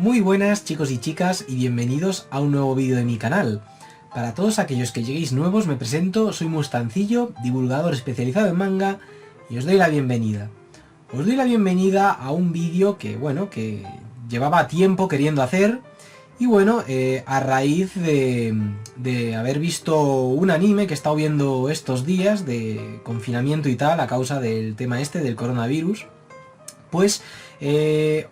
Muy buenas chicos y chicas y bienvenidos a un nuevo vídeo de mi canal. Para todos aquellos que lleguéis nuevos me presento, soy Mustancillo, divulgador especializado en manga y os doy la bienvenida. Os doy la bienvenida a un vídeo que llevaba tiempo queriendo hacer y a raíz de haber visto un anime que he estado viendo estos días de confinamiento y tal a causa del tema del coronavirus, pues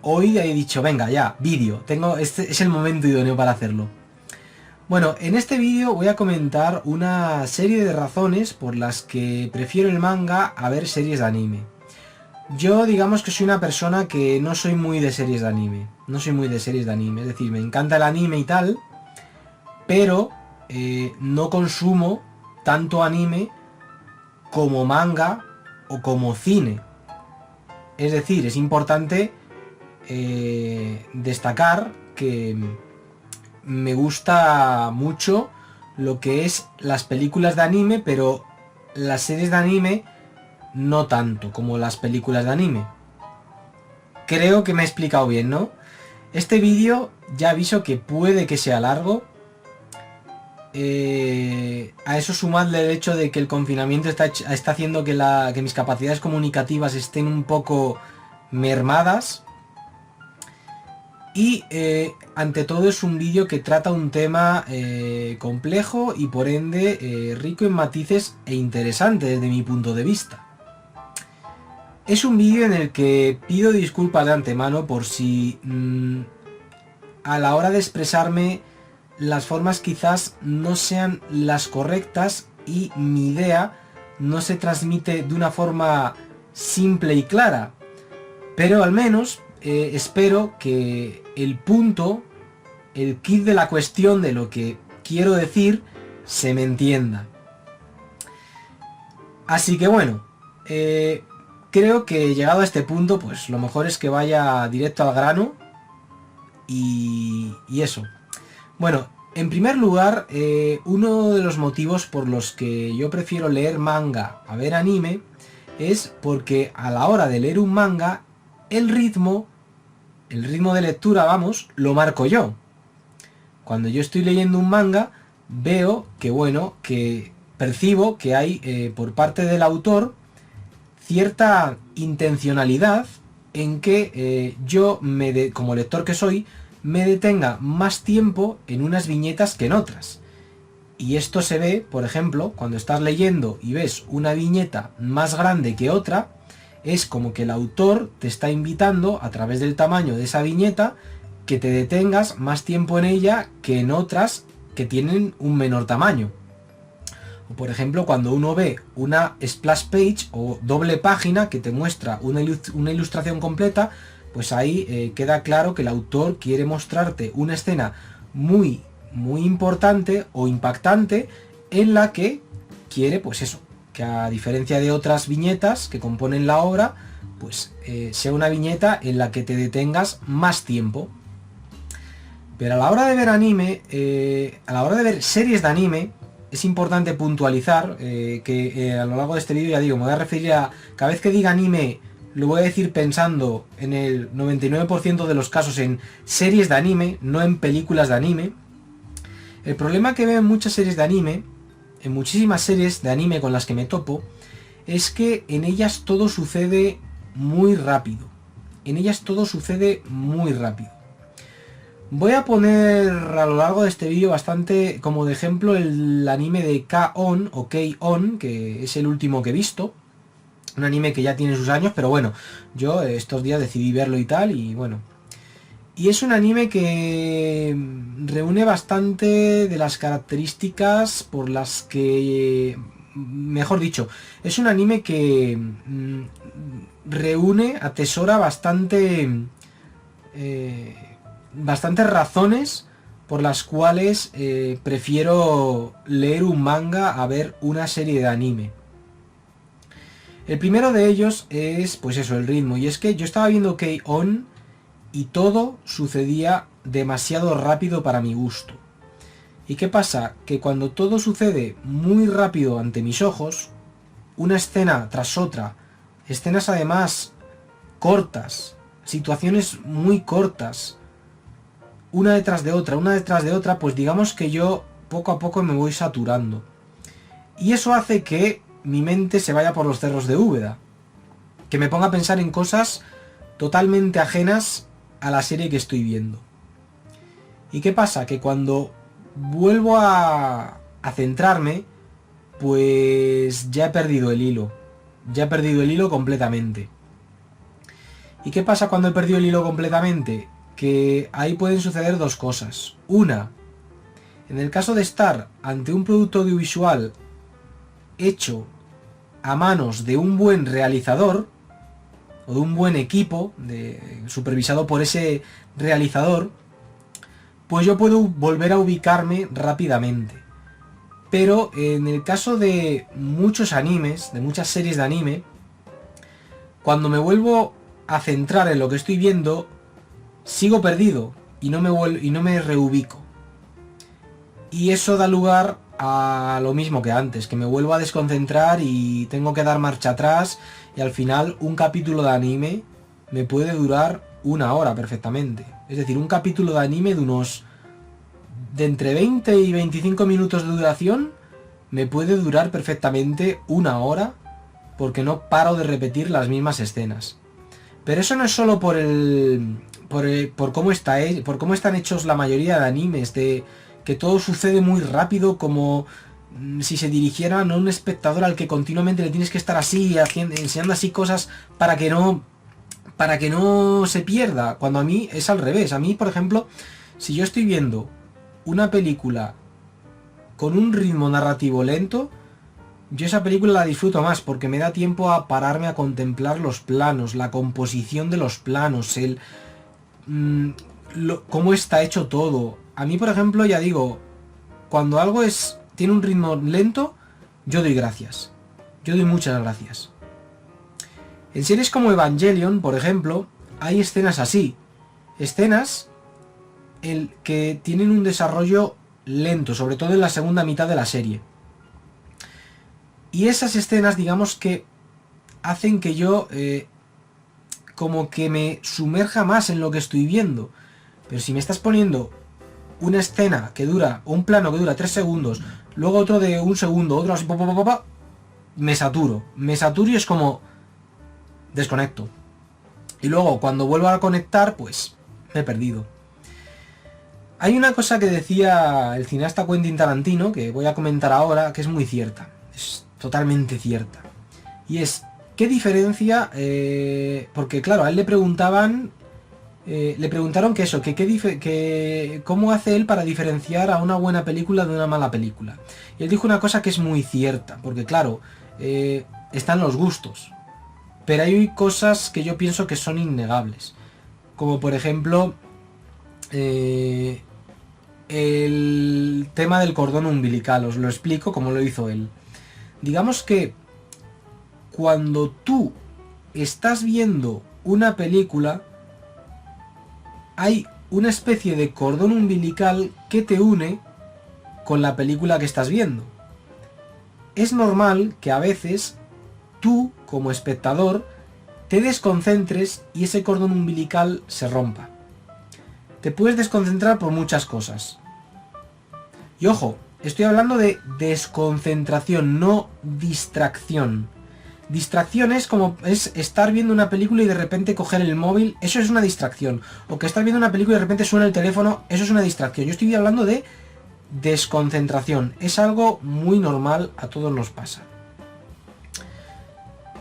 hoy he dicho, venga ya, vídeo, este es el momento idóneo para hacerlo. Bueno, en este vídeo voy a comentar una serie de razones por las que prefiero el manga a ver series de anime. Yo digamos que soy una persona que no soy muy de series de anime, es decir, me encanta el anime y tal, pero no consumo tanto anime como manga o como cine. Es decir, es importante destacar que me gusta mucho lo que es las películas de anime, pero las series de anime no tanto como las películas de anime. Creo que me he explicado bien, ¿no? Este vídeo ya aviso que puede que sea largo. A eso sumadle el hecho de que el confinamiento está haciendo que mis capacidades comunicativas estén un poco mermadas. Y ante todo es un vídeo que trata un tema complejo y por ende rico en matices e interesante desde mi punto de vista. Es un vídeo en el que pido disculpas de antemano por si a la hora de expresarme las formas quizás no sean las correctas y mi idea no se transmite de una forma simple y clara, pero al menos espero que el punto, el kit de la cuestión de lo que quiero decir se me entienda. Así que bueno, creo que llegado a este punto pues lo mejor es que vaya directo al grano y eso. Bueno, en primer lugar, uno de los motivos por los que yo prefiero leer manga a ver anime es porque a la hora de leer un manga, el ritmo de lectura, vamos, lo marco yo. Cuando yo estoy leyendo un manga, veo que percibo que hay por parte del autor cierta intencionalidad en que yo, como lector que soy, me detenga más tiempo en unas viñetas que en otras. Y esto se ve, por ejemplo, cuando estás leyendo y ves una viñeta más grande que otra, es como que el autor te está invitando, a través del tamaño de esa viñeta, que te detengas más tiempo en ella que en otras que tienen un menor tamaño. O por ejemplo, cuando uno ve una splash page o doble página que te muestra una ilustración completa, pues ahí queda claro que el autor quiere mostrarte una escena muy importante o impactante en la que quiere, pues eso, que a diferencia de otras viñetas que componen la obra, pues sea una viñeta en la que te detengas más tiempo. Pero a la hora de ver anime, a la hora de ver series de anime, es importante puntualizar que a lo largo de este vídeo, ya digo, me voy a referir a, cada vez que diga anime, lo voy a decir pensando en el 99% de los casos en series de anime, no en películas de anime. El problema que veo en muchas series de anime, en muchísimas series de anime con las que me topo, es que en ellas todo sucede muy rápido. Voy a poner a lo largo de este vídeo bastante como de ejemplo el anime de K-On! O K-On!, que es el último que he visto. Un anime que ya tiene sus años, pero bueno, yo estos días decidí verlo y tal, y bueno. Y es un anime que reúne bastante de las características por las que... Mejor dicho, es un anime que atesora bastantes razones por las cuales prefiero leer un manga a ver una serie de anime. El primero de ellos es, pues eso, el ritmo. Y es que yo estaba viendo K-On! Y todo sucedía demasiado rápido para mi gusto. ¿Y qué pasa? Que cuando todo sucede muy rápido ante mis ojos, una escena tras otra, escenas además cortas, situaciones muy cortas, una detrás de otra, pues digamos que yo poco a poco me voy saturando. Y eso hace que mi mente se vaya por los cerros de Úbeda. Que me ponga a pensar en cosas totalmente ajenas a la serie que estoy viendo. ¿Y qué pasa? Que cuando vuelvo a centrarme, pues ya he perdido el hilo. Ya he perdido el hilo completamente. ¿Y qué pasa cuando he perdido el hilo completamente? Que ahí pueden suceder dos cosas. Una, en el caso de estar ante un producto audiovisual hecho a manos de un buen realizador, o de un buen equipo, supervisado por ese realizador, pues yo puedo volver a ubicarme rápidamente. Pero en el caso de muchos animes, de muchas series de anime, cuando me vuelvo a centrar en lo que estoy viendo, sigo perdido y no me reubico. Y eso da lugar a lo mismo que antes, que me vuelvo a desconcentrar y tengo que dar marcha atrás, y al final un capítulo de anime me puede durar 1 hora perfectamente. Es decir, un capítulo de anime de entre 20 y 25 minutos de duración me puede durar perfectamente 1 hora, porque no paro de repetir las mismas escenas. Pero eso no es solo por cómo por cómo están hechos la mayoría de animes, de que todo sucede muy rápido, como si se dirigieran a un espectador al que continuamente le tienes que estar así, enseñando así cosas para que no se pierda. Cuando a mí es al revés. A mí, por ejemplo, si yo estoy viendo una película con un ritmo narrativo lento, yo esa película la disfruto más, porque me da tiempo a pararme a contemplar los planos, la composición de los planos, cómo está hecho todo. A mí, por ejemplo, ya digo, cuando algo tiene un ritmo lento, yo doy gracias. Yo doy muchas gracias. En series como Evangelion, por ejemplo, hay escenas así. Escenas que tienen un desarrollo lento, sobre todo en la segunda mitad de la serie. Y esas escenas, digamos que hacen que yo como que me sumerja más en lo que estoy viendo. Pero si me estás poniendo una escena que dura, un plano que dura 3 segundos, luego otro de 1 segundo, otro así, me saturo y es como desconecto. Y luego cuando vuelvo a conectar, pues me he perdido. Hay una cosa que decía el cineasta Quentin Tarantino, que voy a comentar ahora, que es muy cierta. Es totalmente cierta. Y es, ¿qué diferencia? Porque claro, a él le preguntaron que eso, cómo hace él para diferenciar a una buena película de una mala película. Y él dijo una cosa que es muy cierta, porque claro, están los gustos, pero hay cosas que yo pienso que son innegables, como por ejemplo el tema del cordón umbilical. Os lo explico como lo hizo él. Digamos que cuando tú estás viendo una película, hay una especie de cordón umbilical que te une con la película que estás viendo. Es normal que a veces tú, como espectador, te desconcentres y ese cordón umbilical se rompa. Te puedes desconcentrar por muchas cosas. Y ojo, estoy hablando de desconcentración, no distracción. Distracción es estar viendo una película y de repente coger el móvil, eso es una distracción. O que estar viendo una película y de repente suena el teléfono, eso es una distracción. Yo estoy hablando de desconcentración. Es algo muy normal, a todos nos pasa.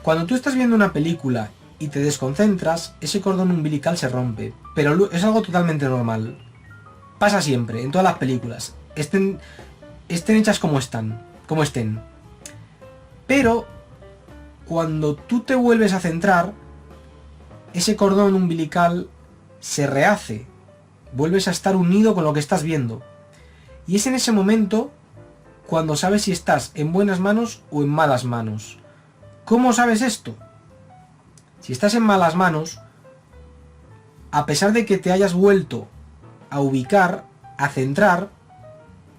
Cuando tú estás viendo una película y te desconcentras, ese cordón umbilical se rompe. Pero es algo totalmente normal. Pasa siempre, en todas las películas. Estén hechas como estén. Pero cuando tú te vuelves a centrar, ese cordón umbilical se rehace. Vuelves a estar unido con lo que estás viendo. Y es en ese momento cuando sabes si estás en buenas manos o en malas manos. ¿Cómo sabes esto? Si estás en malas manos, a pesar de que te hayas vuelto a ubicar, a centrar,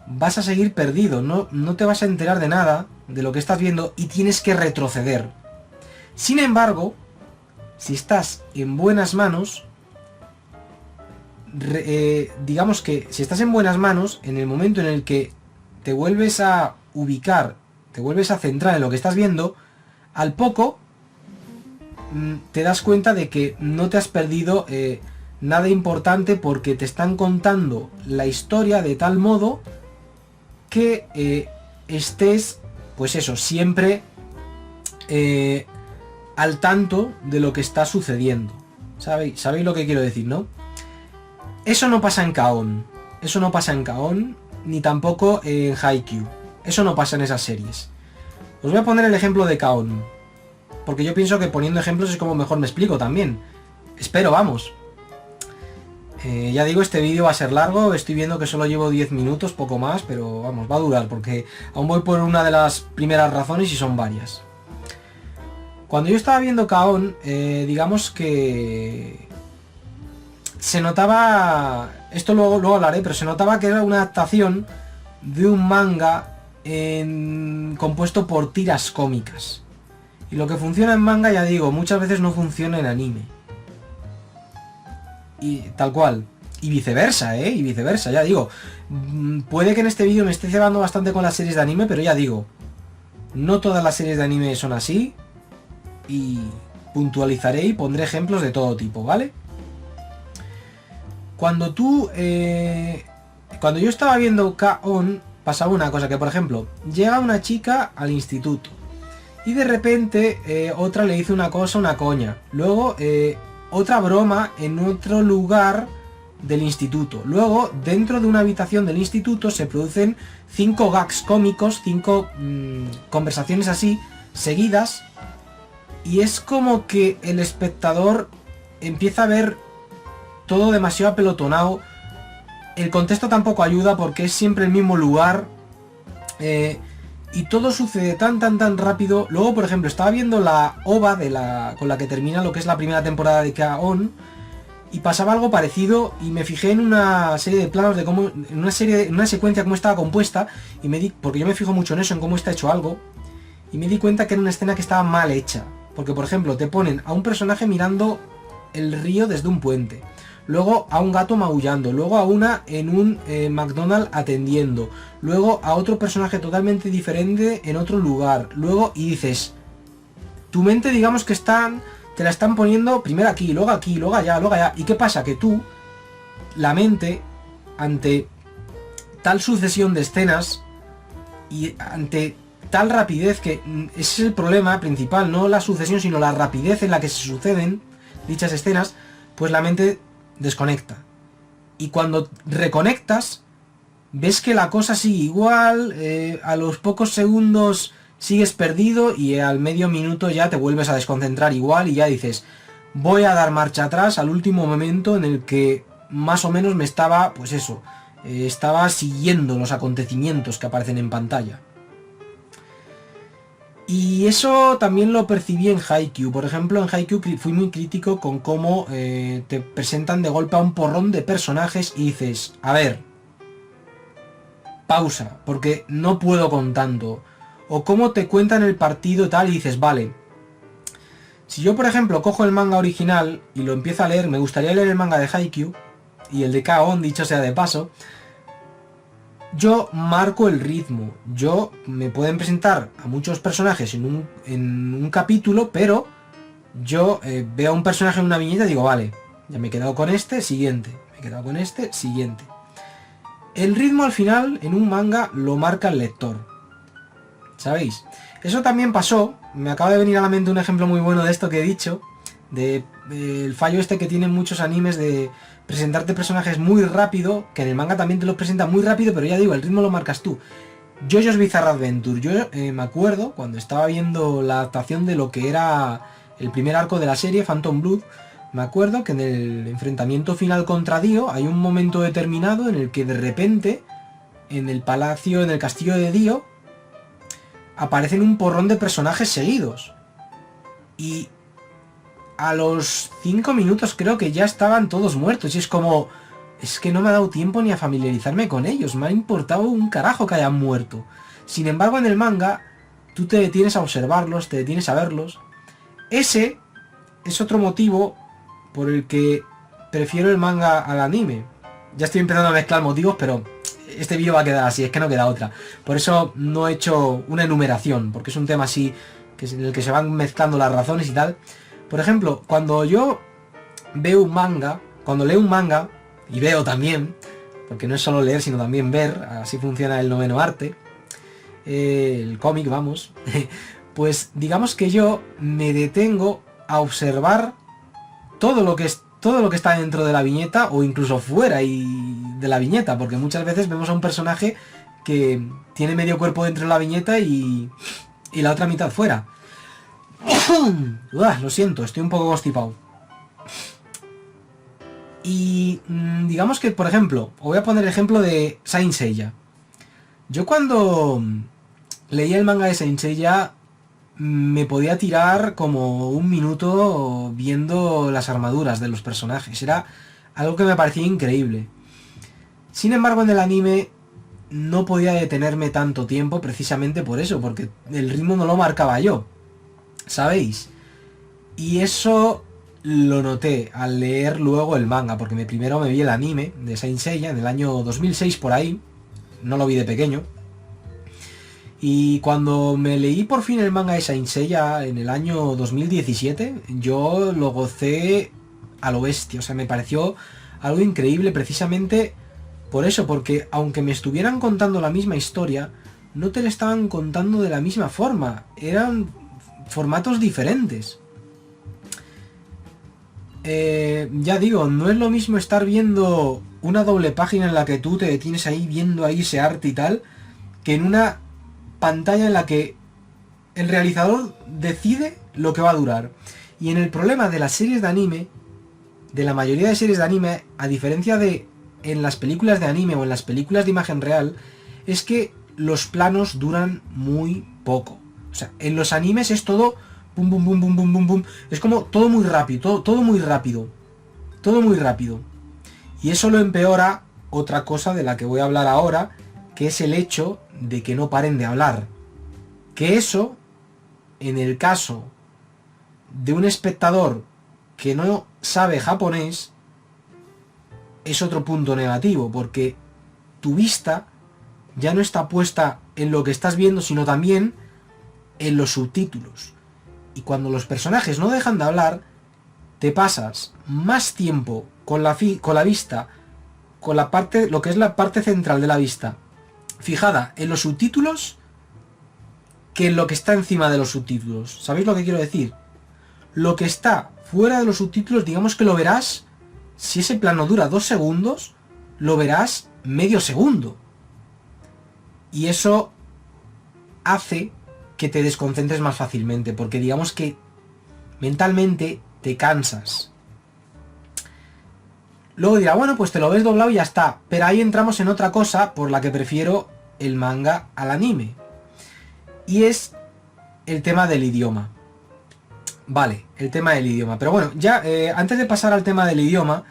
vas a seguir perdido, no te vas a enterar de nada de lo que estás viendo y tienes que retroceder. Sin embargo, si estás en buenas manos, digamos que si estás en buenas manos, en el momento en el que te vuelves a ubicar, te vuelves a centrar en lo que estás viendo, al poco te das cuenta de que no te has perdido nada importante, porque te están contando la historia de tal modo que estés, pues eso, siempre al tanto de lo que está sucediendo. ¿Sabéis lo que quiero decir, no? Eso no pasa en K-On! Eso no pasa en K-On! Ni tampoco en Haikyuu. Eso no pasa en esas series. Os voy a poner el ejemplo de K-On!, porque yo pienso que poniendo ejemplos es como mejor me explico también. Espero, vamos. Ya digo, este vídeo va a ser largo, estoy viendo que solo llevo 10 minutos, poco más, pero vamos, va a durar, porque aún voy por una de las primeras razones y son varias. Cuando yo estaba viendo K-On!, digamos que se notaba, esto luego hablaré, pero se notaba que era una adaptación de un manga compuesto por tiras cómicas. Y lo que funciona en manga, ya digo, muchas veces no funciona en anime. Y tal cual. Y viceversa, y viceversa, ya digo. Puede que en este vídeo me esté cebando bastante con las series de anime, pero ya digo, no todas las series de anime son así. Y puntualizaré y pondré ejemplos de todo tipo, ¿vale? Cuando yo estaba viendo K-On!, pasaba una cosa, que por ejemplo, llega una chica al instituto y de repente otra le dice una cosa, una coña. Luego otra broma en otro lugar del instituto. Luego, dentro de una habitación del instituto se producen 5 gags cómicos, 5 conversaciones así, seguidas. Y es como que el espectador empieza a ver todo demasiado apelotonado. El contexto tampoco ayuda, porque es siempre el mismo lugar. Y todo sucede tan rápido. Luego, por ejemplo, estaba viendo la OVA con la que termina lo que es la primera temporada de K-On!, y pasaba algo parecido, y me fijé en una serie de planos de cómo, en una secuencia cómo estaba compuesta, porque yo me fijo mucho en eso, en cómo está hecho algo, y me di cuenta que era una escena que estaba mal hecha. Porque, por ejemplo, te ponen a un personaje mirando el río desde un puente, luego a un gato maullando, luego a una en un McDonald's atendiendo, luego a otro personaje totalmente diferente en otro lugar, luego, y dices, tu mente, digamos que te la están poniendo primero aquí, luego allá, y ¿qué pasa? Que tú, la mente, ante tal sucesión de escenas y ante tal rapidez, que ese es el problema principal, no la sucesión, sino la rapidez en la que se suceden dichas escenas, pues la mente desconecta. Y cuando reconectas, ves que la cosa sigue igual, a los pocos segundos sigues perdido, y al medio minuto ya te vuelves a desconcentrar igual, y ya dices, voy a dar marcha atrás al último momento en el que más o menos me estaba, pues eso, estaba siguiendo los acontecimientos que aparecen en pantalla. Y eso también lo percibí en Haikyuu. Por ejemplo, en Haikyuu fui muy crítico con cómo te presentan de golpe a un porrón de personajes y dices, a ver, pausa, porque no puedo con tanto. O cómo te cuentan el partido y tal, y dices, vale, si yo por ejemplo cojo el manga original y lo empiezo a leer, me gustaría leer el manga de Haikyuu y el de K-On!, dicho sea de paso. Yo marco el ritmo, me pueden presentar a muchos personajes en un capítulo, pero yo veo a un personaje en una viñeta y digo, vale, ya me he quedado con este, siguiente, me he quedado con este, siguiente. El ritmo al final en un manga lo marca el lector, ¿sabéis? Eso también pasó, me acaba de venir a la mente un ejemplo muy bueno de esto que he dicho, el fallo este que tienen muchos animes de presentarte personajes muy rápido, que en el manga también te los presenta muy rápido, pero ya digo, el ritmo lo marcas tú. JoJo's Bizarre Adventure, yo me acuerdo cuando estaba viendo la adaptación de lo que era el primer arco de la serie, Phantom Blood, me acuerdo que en el enfrentamiento final contra Dio hay un momento determinado en el que de repente en el castillo de Dio aparecen un porrón de personajes seguidos, y a los 5 minutos creo que ya estaban todos muertos, y es como, es que no me ha dado tiempo ni a familiarizarme con ellos, me ha importado un carajo que hayan muerto. Sin embargo, en el manga tú te detienes a observarlos, te detienes a verlos. Ese es otro motivo por el que prefiero el manga al anime. Ya estoy empezando a mezclar motivos, pero este vídeo va a quedar así, es que no queda otra. Por eso no he hecho una enumeración, porque es un tema así en el que se van mezclando las razones y tal. Por ejemplo, cuando yo veo un manga, cuando leo un manga, y veo también, porque no es solo leer sino también ver, así funciona el noveno arte, el cómic, vamos, pues digamos que yo me detengo a observar todo lo que está dentro de la viñeta o incluso fuera de la viñeta, porque muchas veces vemos a un personaje que tiene medio cuerpo dentro de la viñeta y la otra mitad fuera. Lo siento, estoy un poco constipado. Y digamos que, por ejemplo, os voy a poner el ejemplo de Saint Seiya. Yo cuando leía el manga de Saint Seiya me podía tirar como un minuto viendo las armaduras de los personajes. Era algo que me parecía increíble. Sin embargo, en el anime no podía detenerme tanto tiempo precisamente por eso, porque el ritmo no lo marcaba yo, ¿sabéis? Y eso lo noté al leer luego el manga, porque primero me vi el anime de Saint Seiya en el año 2006 por ahí, no lo vi de pequeño. Y cuando me leí por fin el manga de Saint Seiya en el año 2017, yo lo gocé a lo bestia, o sea, me pareció algo increíble precisamente por eso, porque aunque me estuvieran contando la misma historia, no te la estaban contando de la misma forma, eran formatos diferentes. Ya digo, no es lo mismo estar viendo una doble página en la que tú te detienes ahí viendo ahí ese arte y tal, que en una pantalla en la que el realizador decide lo que va a durar. Y en el problema de las series de anime, de la mayoría de series de anime, a diferencia de en las películas de anime o en las películas de imagen real, es que los planos duran muy poco. O sea, en los animes es todo bum bum bum bum bum bum bum. Es como todo muy rápido, todo muy rápido. Todo muy rápido. Y eso lo empeora otra cosa de la que voy a hablar ahora, que es el hecho de que no paren de hablar. Que eso, en el caso de un espectador que no sabe japonés, es otro punto negativo, porque tu vista ya no está puesta en lo que estás viendo, sino también en los subtítulos. Y cuando los personajes no dejan de hablar, te pasas más tiempo con la vista, con la parte, lo que es la parte central de la vista, fijada en los subtítulos, que en lo que está encima de los subtítulos. ¿Sabéis lo que quiero decir? Lo que está fuera de los subtítulos, digamos que lo verás, si ese plano dura 2 segundos, lo verás medio segundo. Y eso hace que te desconcentres más fácilmente, porque digamos que mentalmente te cansas. Luego dirá, bueno, pues te lo ves doblado y ya está. Pero ahí entramos en otra cosa por la que prefiero el manga al anime. Y es el tema del idioma. Vale, el tema del idioma. Pero bueno, ya antes de pasar al tema del idioma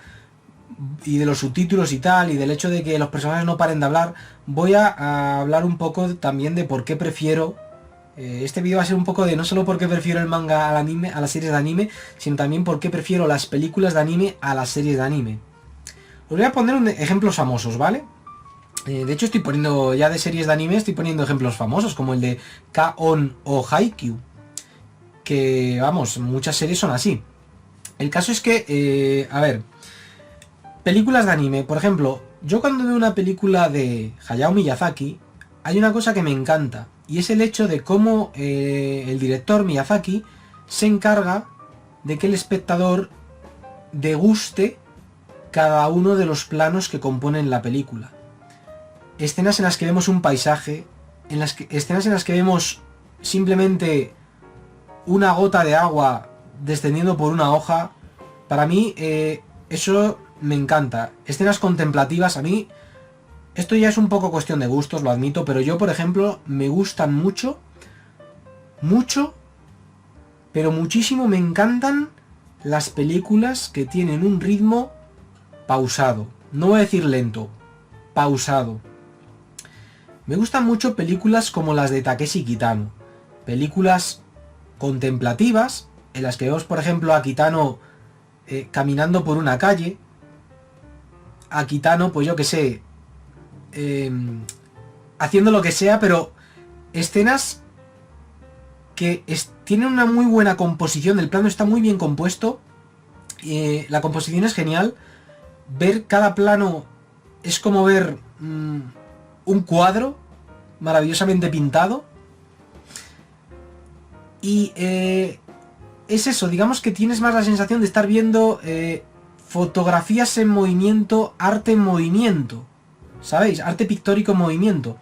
y de los subtítulos y tal, y del hecho de que los personajes no paren de hablar, voy a hablar un poco también de por qué prefiero... este vídeo va a ser un poco de no solo por qué prefiero el manga al anime, a las series de anime, sino también por qué prefiero las películas de anime a las series de anime. Os voy a poner ejemplos famosos, ¿vale? De hecho estoy poniendo, ya de series de anime, estoy poniendo ejemplos famosos, como el de K-On! O Haikyuu. Que, vamos, muchas series son así. El caso es que, a ver, películas de anime, por ejemplo, yo cuando veo una película de Hayao Miyazaki, hay una cosa que me encanta, y es el hecho de cómo el director Miyazaki se encarga de que el espectador deguste cada uno de los planos que componen la película. Escenas en las que vemos un paisaje, escenas en las que vemos simplemente una gota de agua descendiendo por una hoja. Para mí eso me encanta. Escenas contemplativas, a mí esto ya es un poco cuestión de gustos, lo admito, pero yo, por ejemplo, me gustan mucho, pero muchísimo me encantan las películas que tienen un ritmo pausado. No voy a decir lento, pausado. Me gustan mucho películas como las de Takeshi Kitano. Películas contemplativas, en las que vemos, por ejemplo, a Kitano caminando por una calle, a Kitano, pues yo que sé, haciendo lo que sea, pero escenas que tienen una muy buena composición, el plano está muy bien compuesto, la composición es genial, ver cada plano es como ver un cuadro maravillosamente pintado, y es eso, digamos que tienes más la sensación de estar viendo fotografías en movimiento, arte en movimiento, ¿sabéis? Arte pictórico en movimiento.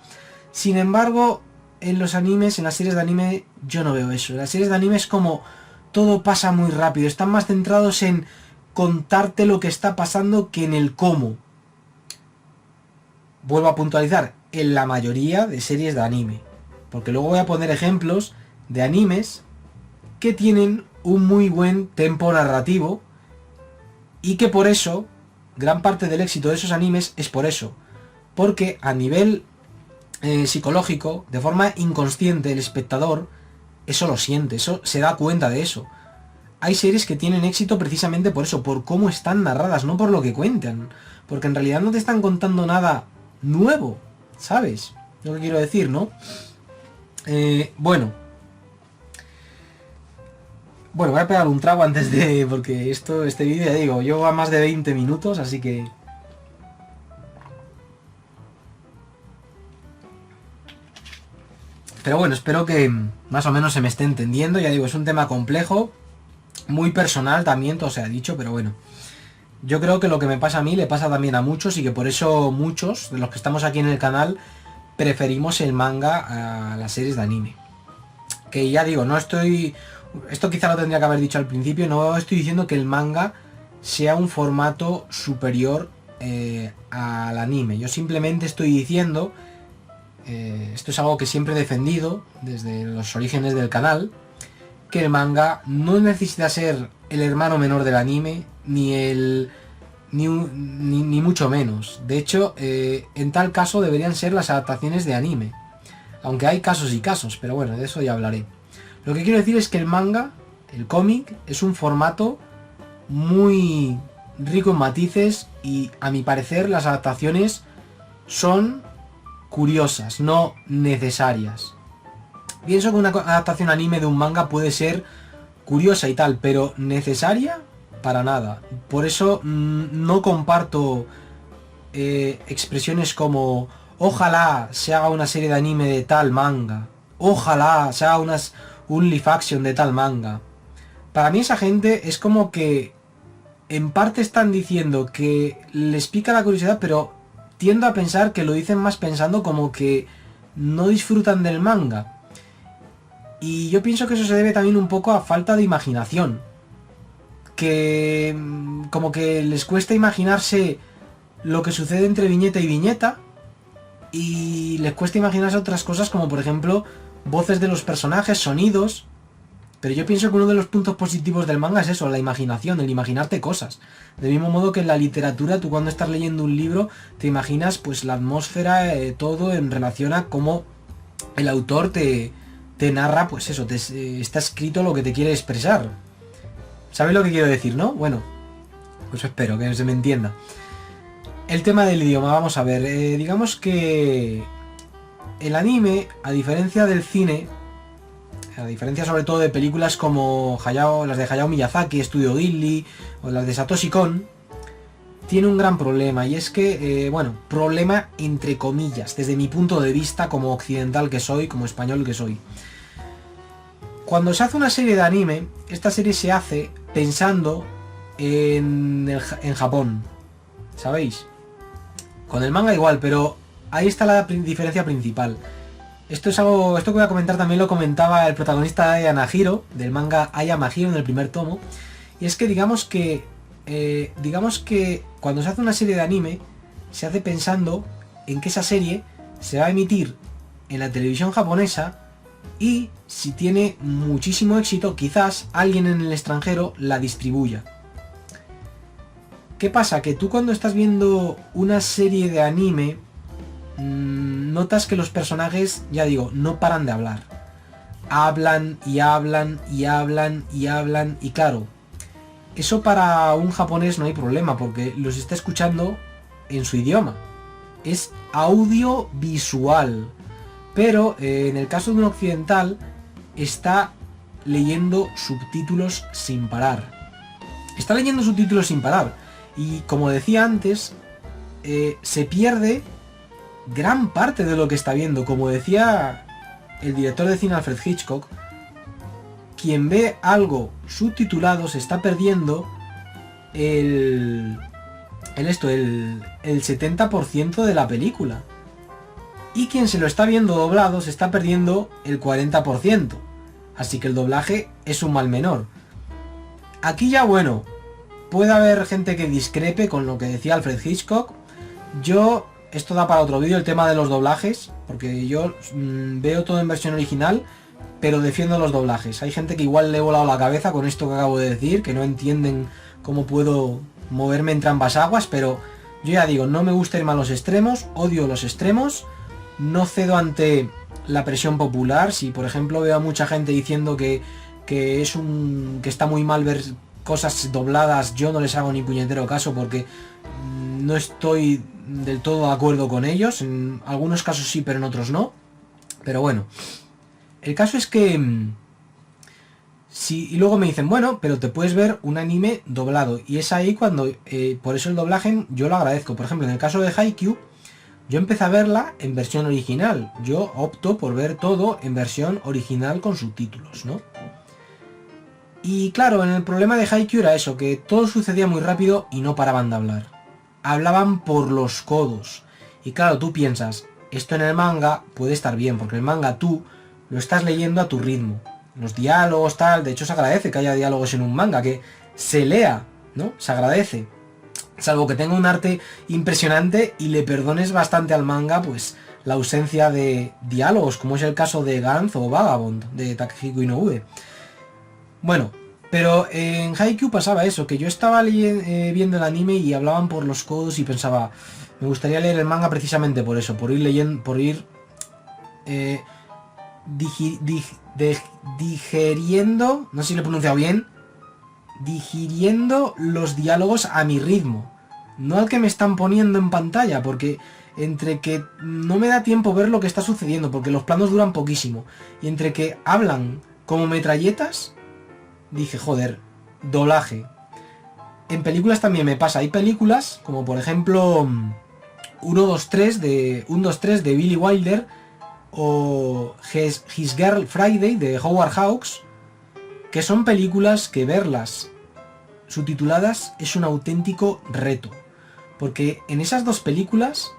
Sin embargo, en los animes, en las series de anime, yo no veo eso. En las series de anime es como todo pasa muy rápido, están más centrados en contarte lo que está pasando que en el cómo. Vuelvo a puntualizar, en la mayoría de series de anime, porque luego voy a poner ejemplos de animes que tienen un muy buen tempo narrativo y que por eso, gran parte del éxito de esos animes es por eso, porque a nivel psicológico, de forma inconsciente, el espectador eso lo siente, eso se da cuenta de eso. Hay series que tienen éxito precisamente por eso, por cómo están narradas, no por lo que cuentan, porque en realidad no te están contando nada nuevo, ¿sabes? Lo que quiero decir, ¿no? Bueno, voy a pegar un trago antes de... porque este vídeo, ya digo, lleva más de 20 minutos, así que... Pero bueno, espero que más o menos se me esté entendiendo. Ya digo, es un tema complejo, muy personal también, todo se ha dicho, pero bueno. Yo creo que lo que me pasa a mí le pasa también a muchos y que por eso muchos de los que estamos aquí en el canal preferimos el manga a las series de anime. Que ya digo, no estoy... Esto quizá lo tendría que haber dicho al principio, no estoy diciendo que el manga sea un formato superior al anime. Yo simplemente estoy diciendo, esto es algo que siempre he defendido desde los orígenes del canal, que el manga no necesita ser el hermano menor del anime, ni mucho menos. De hecho, en tal caso deberían ser las adaptaciones de anime. Aunque hay casos y casos, pero bueno, de eso ya hablaré. Lo que quiero decir es que el manga, el cómic, es un formato muy rico en matices y a mi parecer las adaptaciones son curiosas, no necesarias. Pienso que una adaptación anime de un manga puede ser curiosa y tal, pero necesaria para nada. Por eso no comparto expresiones como ojalá se haga una serie de anime de tal manga, ojalá se haga un live action de tal manga. Para mí esa gente es como que en parte están diciendo que les pica la curiosidad, pero tiendo a pensar que lo dicen más pensando como que no disfrutan del manga. Y yo pienso que eso se debe también un poco a falta de imaginación. Que como que les cuesta imaginarse lo que sucede entre viñeta y viñeta. Y les cuesta imaginarse otras cosas como por ejemplo voces de los personajes, sonidos. Pero yo pienso que uno de los puntos positivos del manga es eso, la imaginación, el imaginarte cosas. Del mismo modo que en la literatura, tú cuando estás leyendo un libro, te imaginas pues la atmósfera, todo en relación a cómo el autor te narra, pues eso, está escrito lo que te quiere expresar. ¿Sabes lo que quiero decir, no? Bueno, pues espero que se me entienda. El tema del idioma, vamos a ver, digamos que el anime, a diferencia del cine, a diferencia sobre todo de películas como las de Hayao Miyazaki, Estudio Ghibli o las de Satoshi Kon, tiene un gran problema, y es que, problema entre comillas, desde mi punto de vista como occidental que soy, como español que soy. Cuando se hace una serie de anime, esta serie se hace pensando en Japón, ¿sabéis? Con el manga igual, pero ahí está la diferencia principal. Esto que voy a comentar también lo comentaba el protagonista de Anahiro, del manga Aya Mahiro en el primer tomo. Y es que digamos que cuando se hace una serie de anime, se hace pensando en que esa serie se va a emitir en la televisión japonesa y si tiene muchísimo éxito, quizás alguien en el extranjero la distribuya. ¿Qué pasa? Que tú cuando estás viendo una serie de anime, notas que los personajes, ya digo, no paran de hablar. Hablan y hablan y hablan y hablan y claro, eso para un japonés no hay problema porque los está escuchando en su idioma. Es audiovisual. Pero en el caso de un occidental está leyendo subtítulos sin parar. Está leyendo subtítulos sin parar. Y como decía antes, se pierde gran parte de lo que está viendo. Como decía el director de cine Alfred Hitchcock, quien ve algo subtitulado se está perdiendo el 70% de la película. Y quien se lo está viendo doblado se está perdiendo el 40%. Así que el doblaje es un mal menor. Aquí ya, bueno, puede haber gente que discrepe con lo que decía Alfred Hitchcock. Esto da para otro vídeo, el tema de los doblajes, porque yo veo todo en versión original, pero defiendo los doblajes. Hay gente que igual le he volado la cabeza con esto que acabo de decir, que no entienden cómo puedo moverme entre ambas aguas, pero yo ya digo, no me gusta irme a los extremos, odio los extremos, no cedo ante la presión popular. Si por ejemplo veo a mucha gente diciendo que está muy mal ver cosas dobladas, yo no les hago ni puñetero caso porque no estoy del todo de acuerdo con ellos. En algunos casos sí, pero en otros no. Pero bueno, el caso es que y luego me dicen, bueno, pero te puedes ver un anime doblado. Y es ahí cuando, por eso el doblaje yo lo agradezco. Por ejemplo, en el caso de Haikyuu, yo empecé a verla en versión original. Yo opto por ver todo en versión original con subtítulos, ¿no? Y claro, el problema de Haikyuu era eso, que todo sucedía muy rápido y no paraban de hablar. Hablaban por los codos. Y claro, tú piensas, esto en el manga puede estar bien, porque el manga tú lo estás leyendo a tu ritmo. Los diálogos, tal, de hecho se agradece que haya diálogos en un manga, que se lea, ¿no? Se agradece. Salvo que tenga un arte impresionante y le perdones bastante al manga, pues, la ausencia de diálogos, como es el caso de Gantz o Vagabond, de Takehiko Inoue. Bueno, pero en Haikyuu pasaba eso, que yo estaba viendo el anime y hablaban por los codos y pensaba, me gustaría leer el manga precisamente por eso, por ir leyendo, por ir digeriendo, no sé si lo he pronunciado bien, digiriendo los diálogos a mi ritmo, no al que me están poniendo en pantalla, porque entre que no me da tiempo ver lo que está sucediendo, porque los planos duran poquísimo, y entre que hablan como metralletas, dije, joder, doblaje. En películas también me pasa, hay películas, como por ejemplo 123 de Billy Wilder, o His Girl Friday de Howard Hawks, que son películas que verlas subtituladas es un auténtico reto, porque en esas dos películas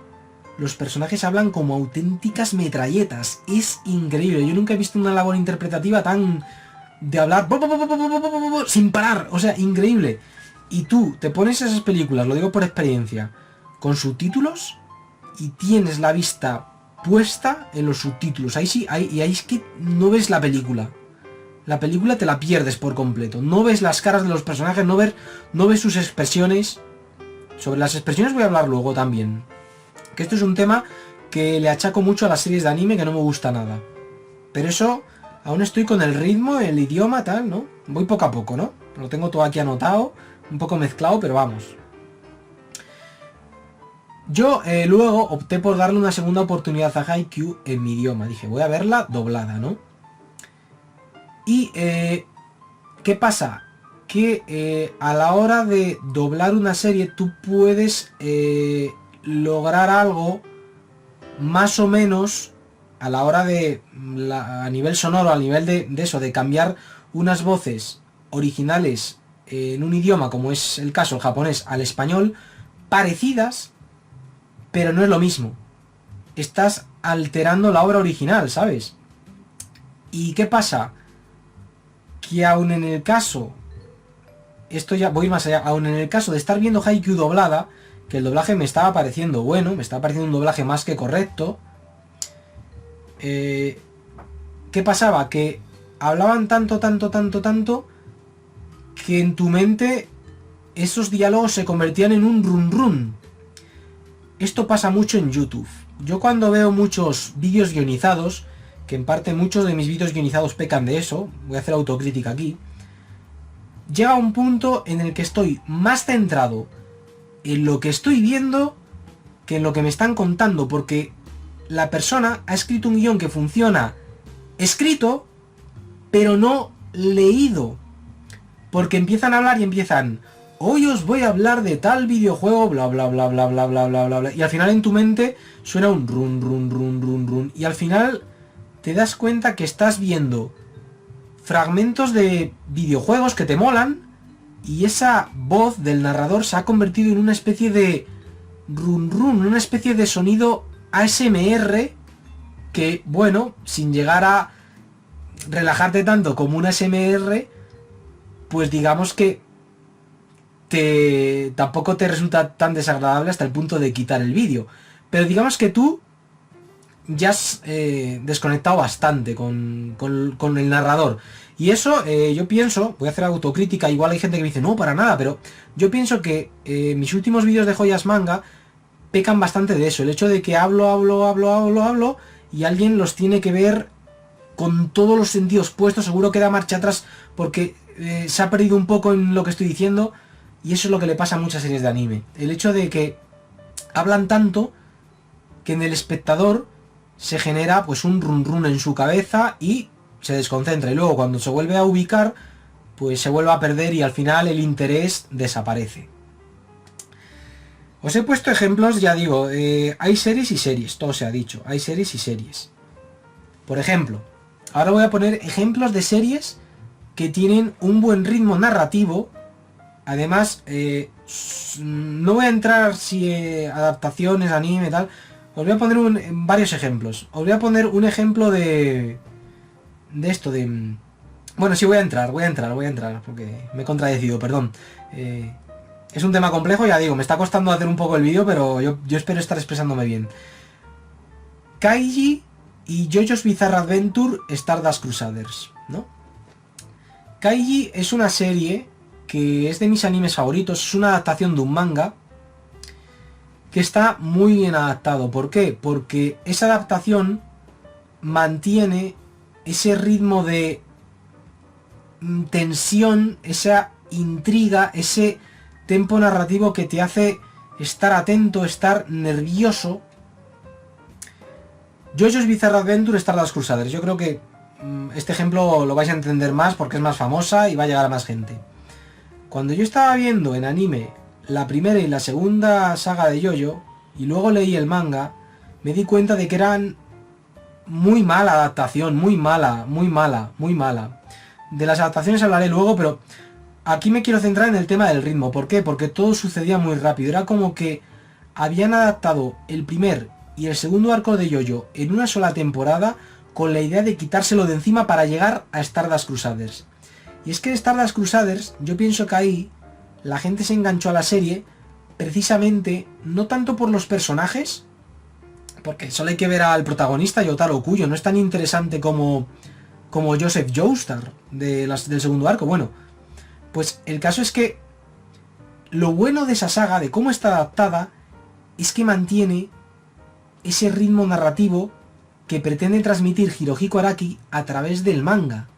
los personajes hablan como auténticas metralletas. Es increíble, yo nunca he visto una labor interpretativa tan de hablar sin parar, o sea, increíble. Y tú te pones esas películas, lo digo por experiencia, con subtítulos y tienes la vista puesta en los subtítulos. Ahí sí, ahí es que no ves la película. La película te la pierdes por completo. No ves las caras de los personajes, no ves sus expresiones. Sobre las expresiones voy a hablar luego también. Que esto es un tema que le achaco mucho a las series de anime, que no me gusta nada. Pero eso, aún estoy con el ritmo, el idioma, tal, ¿no? Voy poco a poco, ¿no? Lo tengo todo aquí anotado, un poco mezclado, pero vamos. Yo luego opté por darle una segunda oportunidad a Haikyuu en mi idioma. Dije, voy a verla doblada, ¿no? Y, ¿qué pasa? Que a la hora de doblar una serie tú puedes lograr algo más o menos a la hora de, a nivel sonoro, a nivel de eso, de cambiar unas voces originales en un idioma, como es el caso el japonés, al español, parecidas, pero no es lo mismo. Estás alterando la obra original, ¿sabes? ¿Y qué pasa? Que aún en el caso, esto ya voy más allá, aún en el caso de estar viendo Haikyuu doblada, que el doblaje me estaba pareciendo bueno, me estaba pareciendo un doblaje más que correcto, ¿qué pasaba? Que hablaban tanto, que en tu mente esos diálogos se convertían en un run run. Esto pasa mucho en YouTube. Yo cuando veo muchos vídeos guionizados, que en parte muchos de mis vídeos guionizados pecan de eso, voy a hacer autocrítica aquí, llega un punto en el que estoy más centrado en lo que estoy viendo que en lo que me están contando, porque la persona ha escrito un guión que funciona escrito, pero no leído. Porque empiezan a hablar y empiezan, hoy os voy a hablar de tal videojuego, bla bla bla bla bla bla bla bla bla. Y al final en tu mente suena un run run run run run. Y al final te das cuenta que estás viendo fragmentos de videojuegos que te molan. Y esa voz del narrador se ha convertido en una especie de run run, una especie de sonido ASMR que, bueno, sin llegar a relajarte tanto como un ASMR, pues digamos que tampoco te resulta tan desagradable hasta el punto de quitar el vídeo. Pero digamos que tú ya has desconectado bastante con el narrador. Y eso yo pienso, voy a hacer autocrítica, igual hay gente que me dice, no, para nada, pero yo pienso que mis últimos vídeos de Joyas Manga pecan bastante de eso, el hecho de que hablo y alguien los tiene que ver con todos los sentidos puestos, seguro que da marcha atrás porque se ha perdido un poco en lo que estoy diciendo, y eso es lo que le pasa a muchas series de anime. El hecho de que hablan tanto que en el espectador se genera pues un run run en su cabeza y se desconcentra, y luego cuando se vuelve a ubicar pues se vuelve a perder y al final el interés desaparece. Os he puesto ejemplos, ya digo, hay series y series, todo se ha dicho, hay series y series. Por ejemplo, ahora voy a poner ejemplos de series que tienen un buen ritmo narrativo. Además, no voy a entrar si adaptaciones, anime, tal. Os voy a poner varios ejemplos. Os voy a poner un ejemplo de esto, de... Bueno, sí, voy a entrar, porque me he contradecido, perdón. Es un tema complejo, ya digo, me está costando hacer un poco el vídeo, pero yo espero estar expresándome bien. Kaiji y JoJo's Bizarre Adventure Stardust Crusaders, ¿no? Kaiji es una serie que es de mis animes favoritos, es una adaptación de un manga que está muy bien adaptado. ¿Por qué? Porque esa adaptación mantiene ese ritmo de tensión, esa intriga, ese tempo narrativo que te hace estar atento, estar nervioso. JoJo's Bizarre Adventure Stardust Crusaders. Yo creo que este ejemplo lo vais a entender más porque es más famosa y va a llegar a más gente. Cuando yo estaba viendo en anime la primera y la segunda saga de JoJo y luego leí el manga, me di cuenta de que eran muy mala adaptación, muy mala. De las adaptaciones hablaré luego, pero aquí me quiero centrar en el tema del ritmo. ¿Por qué? Porque todo sucedía muy rápido. Era como que habían adaptado el primer y el segundo arco de JoJo en una sola temporada con la idea de quitárselo de encima para llegar a Stardust Crusaders. Y es que Stardust Crusaders, yo pienso que ahí la gente se enganchó a la serie precisamente no tanto por los personajes, porque solo hay que ver al protagonista, Yotaro Kuyo, no es tan interesante como Joseph Joestar del segundo arco. Bueno, pues el caso es que lo bueno de esa saga, de cómo está adaptada, es que mantiene ese ritmo narrativo que pretende transmitir Hirohiko Araki a través del manga.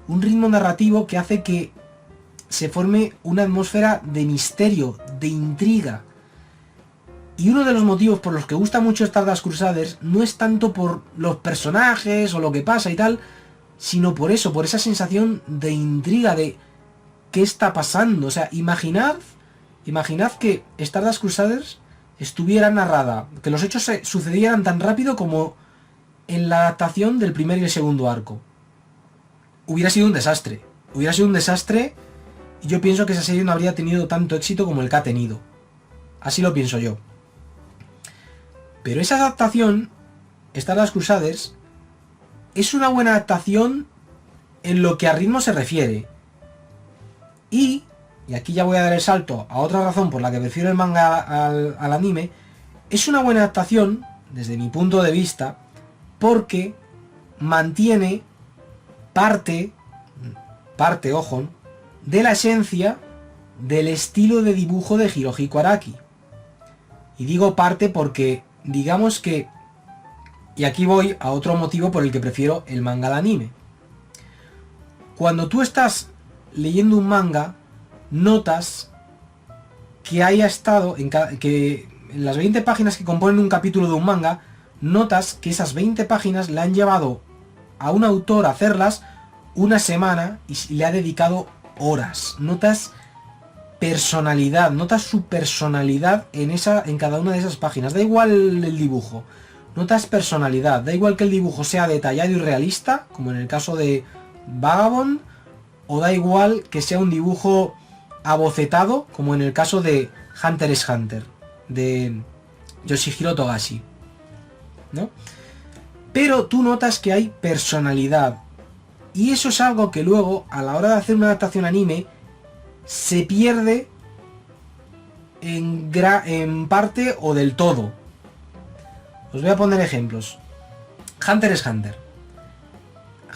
Un ritmo narrativo que hace que se forme una atmósfera de misterio, de intriga. Y uno de los motivos por los que gusta mucho Stardust Crusaders no es tanto por los personajes o lo que pasa y tal, sino por eso, por esa sensación de intriga, de qué está pasando. O sea, imaginad que Stardust Crusaders estuviera narrada, que los hechos se sucedieran tan rápido como en la adaptación del primer y el segundo arco. Hubiera sido un desastre. Y yo pienso que esa serie no habría tenido tanto éxito como el que ha tenido. Así lo pienso yo. Pero esa adaptación, Stardust Crusaders, es una buena adaptación en lo que a ritmo se refiere. Y aquí ya voy a dar el salto a otra razón por la que prefiero el manga al anime, es una buena adaptación, desde mi punto de vista, porque mantiene parte, ojo, de la esencia del estilo de dibujo de Hirohiko Araki. Y digo parte porque, digamos que, y aquí voy a otro motivo por el que prefiero el manga al anime. Cuando tú estás leyendo un manga, notas que haya estado, que en las 20 páginas que componen un capítulo de un manga, notas que esas 20 páginas le han llevado a un autor a hacerlas una semana y le ha dedicado horas. Notas personalidad, notas su personalidad en cada una de esas páginas. Da igual el dibujo, notas personalidad. Da igual que el dibujo sea detallado y realista, como en el caso de Vagabond, o da igual que sea un dibujo abocetado, como en el caso de Hunter x Hunter, de Yoshihiro Togashi, ¿no? Pero tú notas que hay personalidad. Y eso es algo que luego, a la hora de hacer una adaptación anime, se pierde en parte o del todo. Os voy a poner ejemplos. Hunter x Hunter.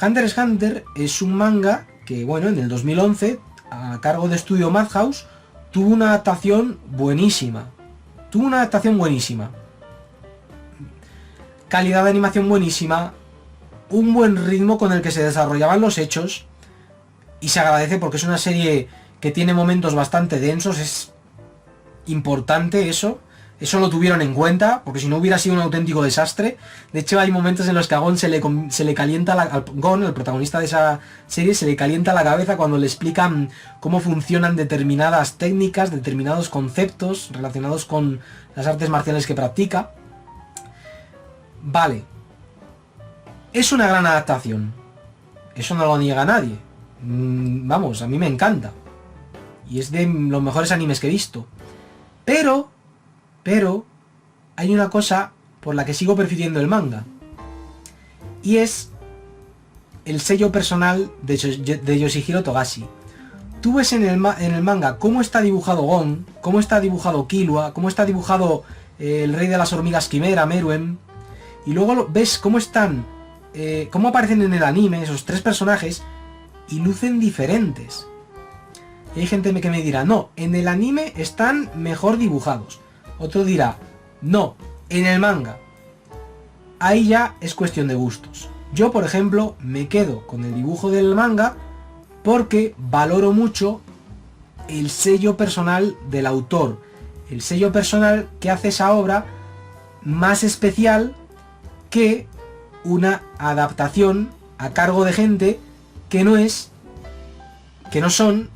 Hunter x Hunter es un manga que, bueno, en el 2011, a cargo de Estudio Madhouse, tuvo una adaptación buenísima. Calidad de animación buenísima, un buen ritmo con el que se desarrollaban los hechos, y se agradece porque es una serie que tiene momentos bastante densos. Es importante eso lo tuvieron en cuenta, porque si no hubiera sido un auténtico desastre. De hecho, hay momentos en los que a Gon se le calienta Gon, el protagonista de esa serie, se le calienta la cabeza cuando le explican cómo funcionan determinadas técnicas, determinados conceptos relacionados con las artes marciales que practica. Vale, es una gran adaptación, eso no lo niega nadie. Vamos, a mí me encanta, y es de los mejores animes que he visto. Pero hay una cosa por la que sigo prefiriendo el manga, y es el sello personal de Yoshihiro Togashi. Tú ves en el manga cómo está dibujado Gon, cómo está dibujado Killua, cómo está dibujado el rey de las hormigas quimera, Meruem, y luego ves cómo cómo aparecen en el anime esos tres personajes, y lucen diferentes. Y hay gente que me dirá, no, en el anime están mejor dibujados. Otro dirá, no, en el manga. Ahí ya es cuestión de gustos. Yo, por ejemplo, me quedo con el dibujo del manga porque valoro mucho el sello personal del autor. El sello personal que hace esa obra más especial que una adaptación a cargo de gente que no son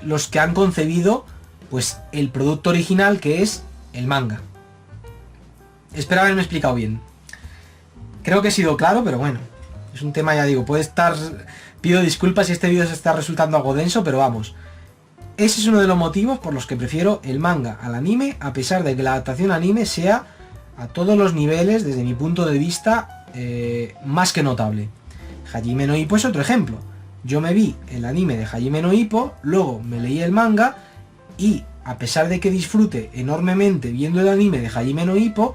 los que han concebido pues el producto original, que es el manga. Espero haberme explicado bien. Creo que he sido claro, pero bueno, es un tema, ya digo, pido disculpas si este vídeo se está resultando algo denso, pero vamos, ese es uno de los motivos por los que prefiero el manga al anime, a pesar de que la adaptación anime sea a todos los niveles, desde mi punto de vista, más que notable. Hajime no Ippo es otro ejemplo. Yo me vi el anime de Hajime no Ippo, luego me leí el manga, y a pesar de que disfrute enormemente viendo el anime de Hajime no Ippo,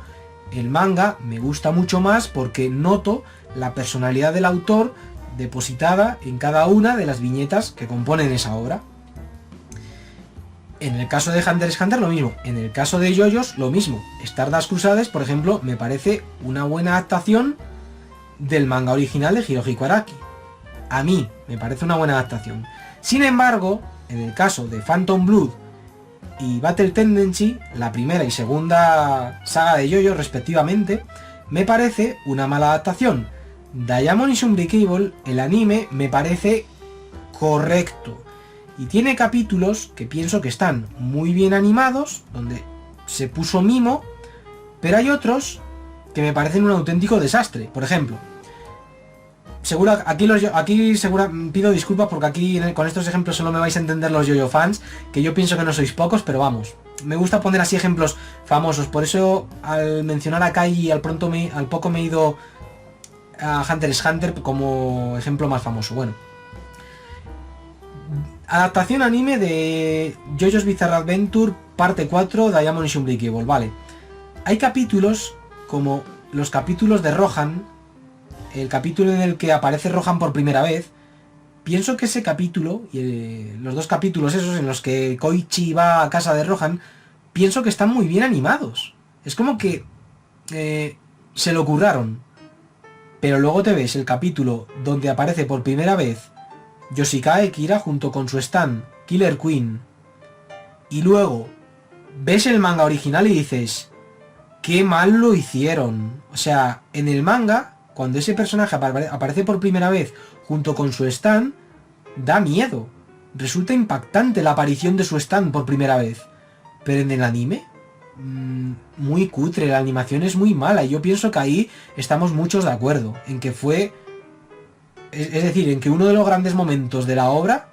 el manga me gusta mucho más porque noto la personalidad del autor depositada en cada una de las viñetas que componen esa obra. En el caso de Hunter x Hunter lo mismo, en el caso de JoJo's lo mismo. Stardust Crusaders, por ejemplo, me parece una buena adaptación del manga original de Hirohiko Araki. A mí me parece una buena adaptación. Sin embargo, en el caso de Phantom Blood y Battle Tendency, la primera y segunda saga de JoJo respectivamente, me parece una mala adaptación. Diamond is Unbreakable, el anime, me parece correcto. Y tiene capítulos que pienso que están muy bien animados, donde se puso mimo, pero hay otros que me parecen un auténtico desastre. Por ejemplo, pido disculpas porque aquí con estos ejemplos solo me vais a entender los JoJo fans, que yo pienso que no sois pocos, pero vamos, me gusta poner así ejemplos famosos. Por eso al mencionar a Kai al poco me he ido a Hunter x Hunter como ejemplo más famoso. Bueno, adaptación anime de JoJo's Bizarre Adventure parte 4, Diamond is Unbreakable. Vale, hay capítulos como los capítulos de Rohan, el capítulo en el que aparece Rohan por primera vez. Pienso que ese capítulo y los dos capítulos esos en los que Koichi va a casa de Rohan, pienso que están muy bien animados. Es como que se lo curraron. Pero luego te ves el capítulo donde aparece por primera vez Yoshikae Kira junto con su stan Killer Queen, y luego ves el manga original y dices, qué mal lo hicieron. O sea, en el manga, cuando ese personaje aparece por primera vez junto con su stand, da miedo. Resulta impactante la aparición de su stand por primera vez. Pero en el anime, muy cutre, la animación es muy mala. Y yo pienso que ahí estamos muchos de acuerdo. En que fue... Es decir, en que uno de los grandes momentos de la obra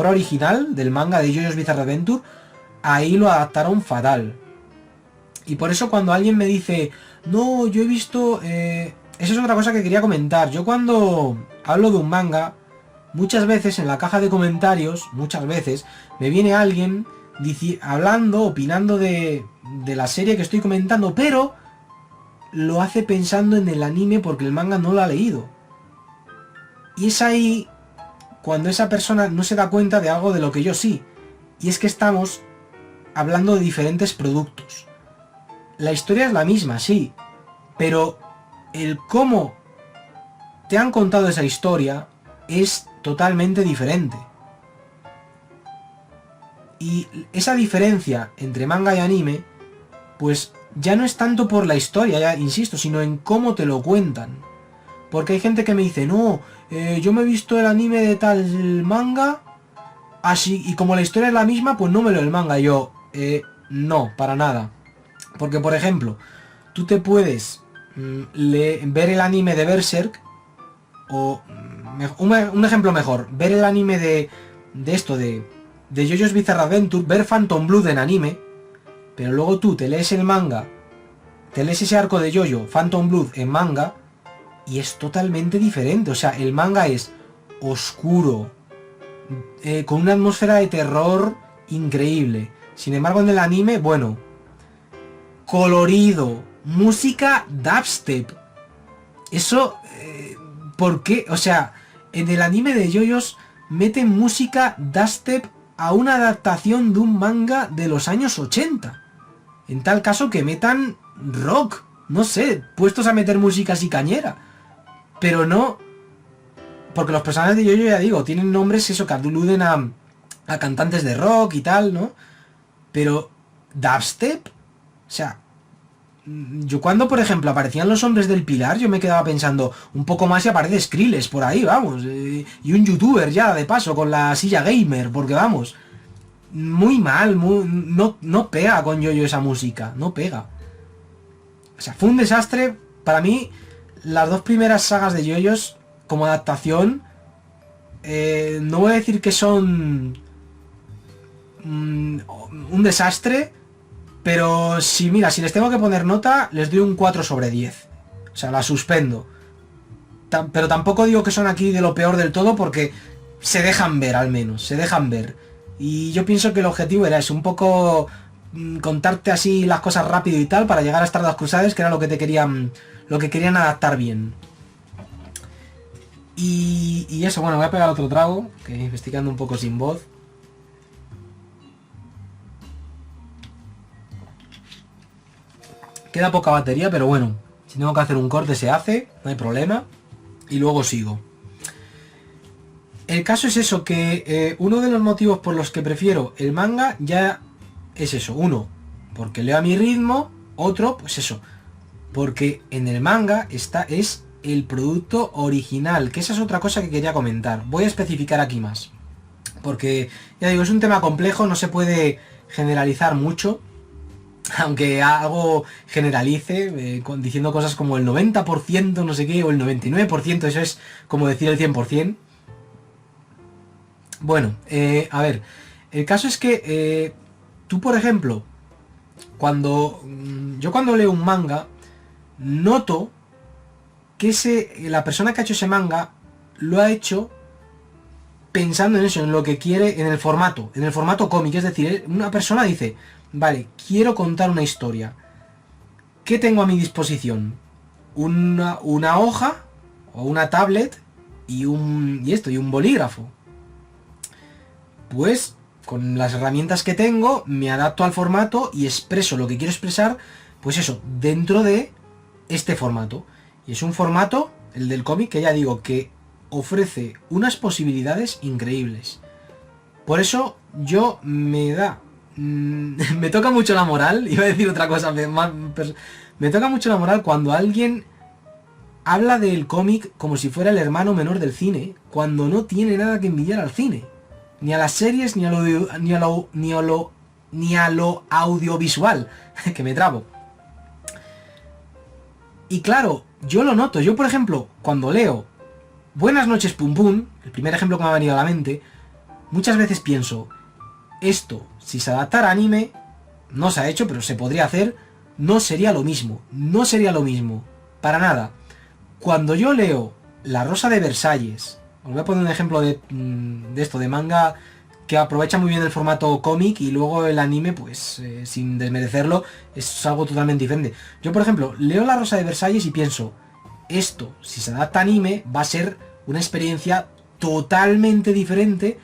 original, del manga de JoJo's Bizarre Adventure, ahí lo adaptaron fatal. Y por eso cuando alguien me dice, no, yo he visto... Esa es otra cosa que quería comentar. Yo cuando hablo de un manga, muchas veces en la caja de comentarios, muchas veces, me viene alguien hablando, opinando de la serie que estoy comentando, pero lo hace pensando en el anime porque el manga no lo ha leído. Y es ahí cuando esa persona no se da cuenta de algo de lo que yo sí. Y es que estamos hablando de diferentes productos. La historia es la misma, sí, pero el cómo te han contado esa historia es totalmente diferente. Y esa diferencia entre manga y anime, pues ya no es tanto por la historia, ya insisto, sino en cómo te lo cuentan. Porque hay gente que me dice, no, yo me he visto el anime de tal manga, así, y como la historia es la misma, pues no me leo el manga. Yo, no, para nada. Porque, por ejemplo, tú te puedes ver el anime de Berserk, o un ejemplo mejor, ver el anime de JoJo's Bizarre Adventure, ver Phantom Blood en anime, pero luego tú te lees el manga, te lees ese arco de JoJo, Phantom Blood en manga, y es totalmente diferente. O sea, el manga es oscuro, con una atmósfera de terror increíble. Sin embargo, en el anime, bueno, colorido, música dubstep. Eso, ¿por qué? O sea, en el anime de JoJo's meten música dubstep a una adaptación de un manga de los años 80. En tal caso que metan rock, no sé, puestos a meter música así cañera. Pero no... Porque los personajes de JoJo, ya digo, tienen nombres eso que aluden a cantantes de rock y tal, ¿no? Pero... ¿dubstep? O sea... Yo cuando, por ejemplo, aparecían los hombres del Pilar, yo me quedaba pensando, un poco más y aparece Skrillex por ahí, vamos. Y un youtuber ya, de paso, con la silla gamer, porque vamos... Muy mal, no pega con JoJo esa música, no pega. O sea, fue un desastre. Para mí, las dos primeras sagas de JoJo's como adaptación, no voy a decir que son un desastre, pero si les tengo que poner nota, les doy un 4 sobre 10. O sea, la suspendo. Pero tampoco digo que son aquí de lo peor del todo, porque se dejan ver, al menos, se dejan ver. Y yo pienso que el objetivo era eso, un poco contarte así las cosas rápido y tal, para llegar a Stardust Crusaders, que era lo que querían adaptar bien. Y eso, bueno, voy a pegar otro trago, que me estoy quedando un poco sin voz. Queda poca batería, pero bueno, si tengo que hacer un corte se hace, no hay problema. Y luego sigo. El caso es eso, que uno de los motivos por los que prefiero el manga ya es eso. Uno, porque leo a mi ritmo. Otro, pues eso, porque en el manga es el producto original, que esa es otra cosa que quería comentar. Voy a especificar aquí más, porque ya digo, es un tema complejo, no se puede generalizar mucho, aunque algo generalice, diciendo cosas como el 90%, no sé qué, o el 99%, eso es como decir el 100%. Bueno, a ver, el caso es que tú, por ejemplo, yo cuando leo un manga, noto que la persona que ha hecho ese manga lo ha hecho pensando en eso, en lo que quiere, en el formato cómic. Es decir, una persona dice, vale, quiero contar una historia. ¿Qué tengo a mi disposición? Una hoja o una tablet y un bolígrafo. Pues con las herramientas que tengo me adapto al formato y expreso lo que quiero expresar, pues eso, dentro de este formato. Y es un formato, el del cómic, que ya digo que ofrece unas posibilidades increíbles. Por eso me da me toca mucho la moral, iba a decir otra cosa, me toca mucho la moral cuando alguien habla del cómic como si fuera el hermano menor del cine, cuando no tiene nada que envidiar al cine, ni a las series, ni a lo audiovisual, que me trabo. Y claro, yo lo noto, yo por ejemplo, cuando leo Buenas noches Pum Pum, el primer ejemplo que me ha venido a la mente, muchas veces pienso, esto, si se adaptara a anime, no se ha hecho, pero se podría hacer, no sería lo mismo, para nada. Cuando yo leo La Rosa de Versalles, os voy a poner un ejemplo de esto, de manga que aprovecha muy bien el formato cómic y luego el anime, pues sin desmerecerlo, es algo totalmente diferente. Yo, por ejemplo, leo La Rosa de Versalles y pienso, esto, si se adapta a anime, va a ser una experiencia totalmente diferente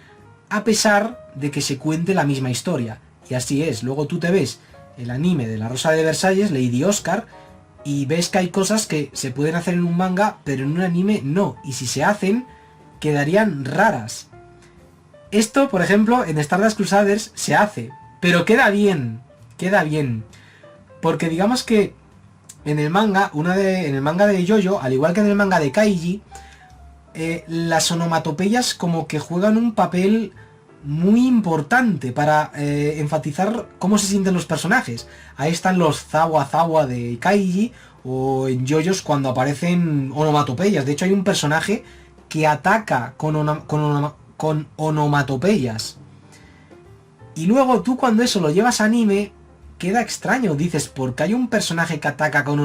a pesar de que se cuente la misma historia. Y así es. Luego tú te ves el anime de La Rosa de Versalles, Lady Oscar, y ves que hay cosas que se pueden hacer en un manga, pero en un anime no. Y si se hacen, quedarían raras. Esto, por ejemplo, en Stardust Crusaders se hace, pero queda bien. Porque digamos que en el manga, en el manga de JoJo, al igual que en el manga de Kaiji, las onomatopeyas como que juegan un papel muy importante para enfatizar cómo se sienten los personajes. Ahí están los Zawa Zawa de Kaiji, o en JoJo's cuando aparecen onomatopeyas. De hecho hay un personaje que ataca con onomatopeyas. Y luego tú cuando eso lo llevas a anime, queda extraño. Dices, ¿por qué hay un personaje que ataca con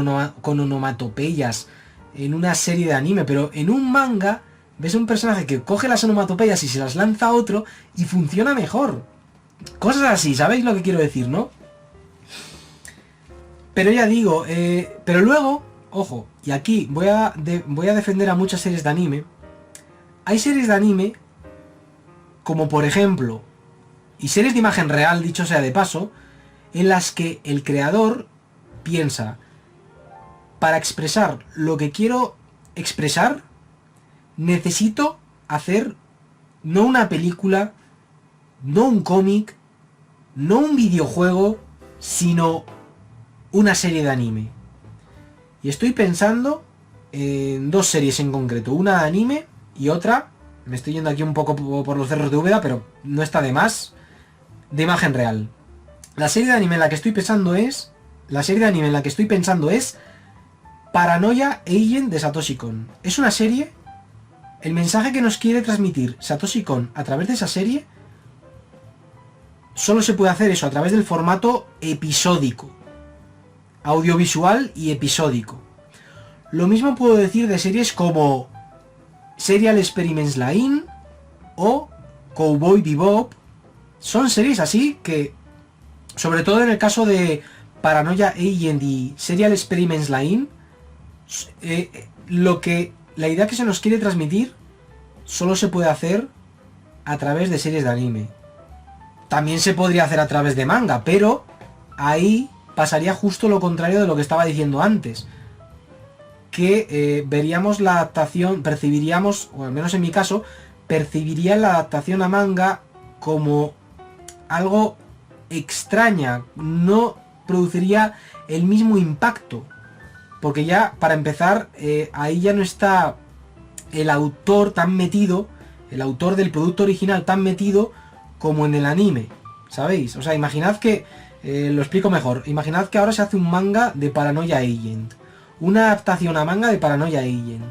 onomatopeyas en una serie de anime? Pero en un manga ves un personaje que coge las onomatopeyas y se las lanza a otro y funciona mejor. Cosas así, ¿sabéis lo que quiero decir, no? Pero ya digo, pero luego, ojo, y aquí voy a defender a muchas series de anime. Hay series de anime, como por ejemplo, y series de imagen real, dicho sea de paso, en las que el creador piensa, para expresar lo que quiero expresar, necesito hacer no una película, no un cómic, no un videojuego, sino una serie de anime. Y estoy pensando en dos series en concreto, una de anime y otra, me estoy yendo aquí un poco por los cerros de Úbeda, pero no está de más, de imagen real. La serie de anime en la que estoy pensando es Paranoia Agent de Satoshi Kon. Es una serie. El mensaje que nos quiere transmitir Satoshi Kon a través de esa serie solo se puede hacer eso a través del formato episódico, audiovisual y episódico. Lo mismo puedo decir de series como Serial Experiments Lain o Cowboy Bebop. Son series así que, sobre todo en el caso de Paranoia Agent y Serial Experiments Lain, la idea que se nos quiere transmitir solo se puede hacer a través de series de anime. También se podría hacer a través de manga, pero ahí pasaría justo lo contrario de lo que estaba diciendo antes. Que veríamos la adaptación, percibiríamos, o al menos en mi caso, percibiría la adaptación a manga como algo extraña, no produciría el mismo impacto. Porque ya, para empezar, ahí ya no está el autor tan metido, el autor del producto original tan metido como en el anime, ¿sabéis? O sea, imaginad que, lo explico mejor, imaginad que ahora se hace un manga de Paranoia Agent, una adaptación a manga de Paranoia Agent.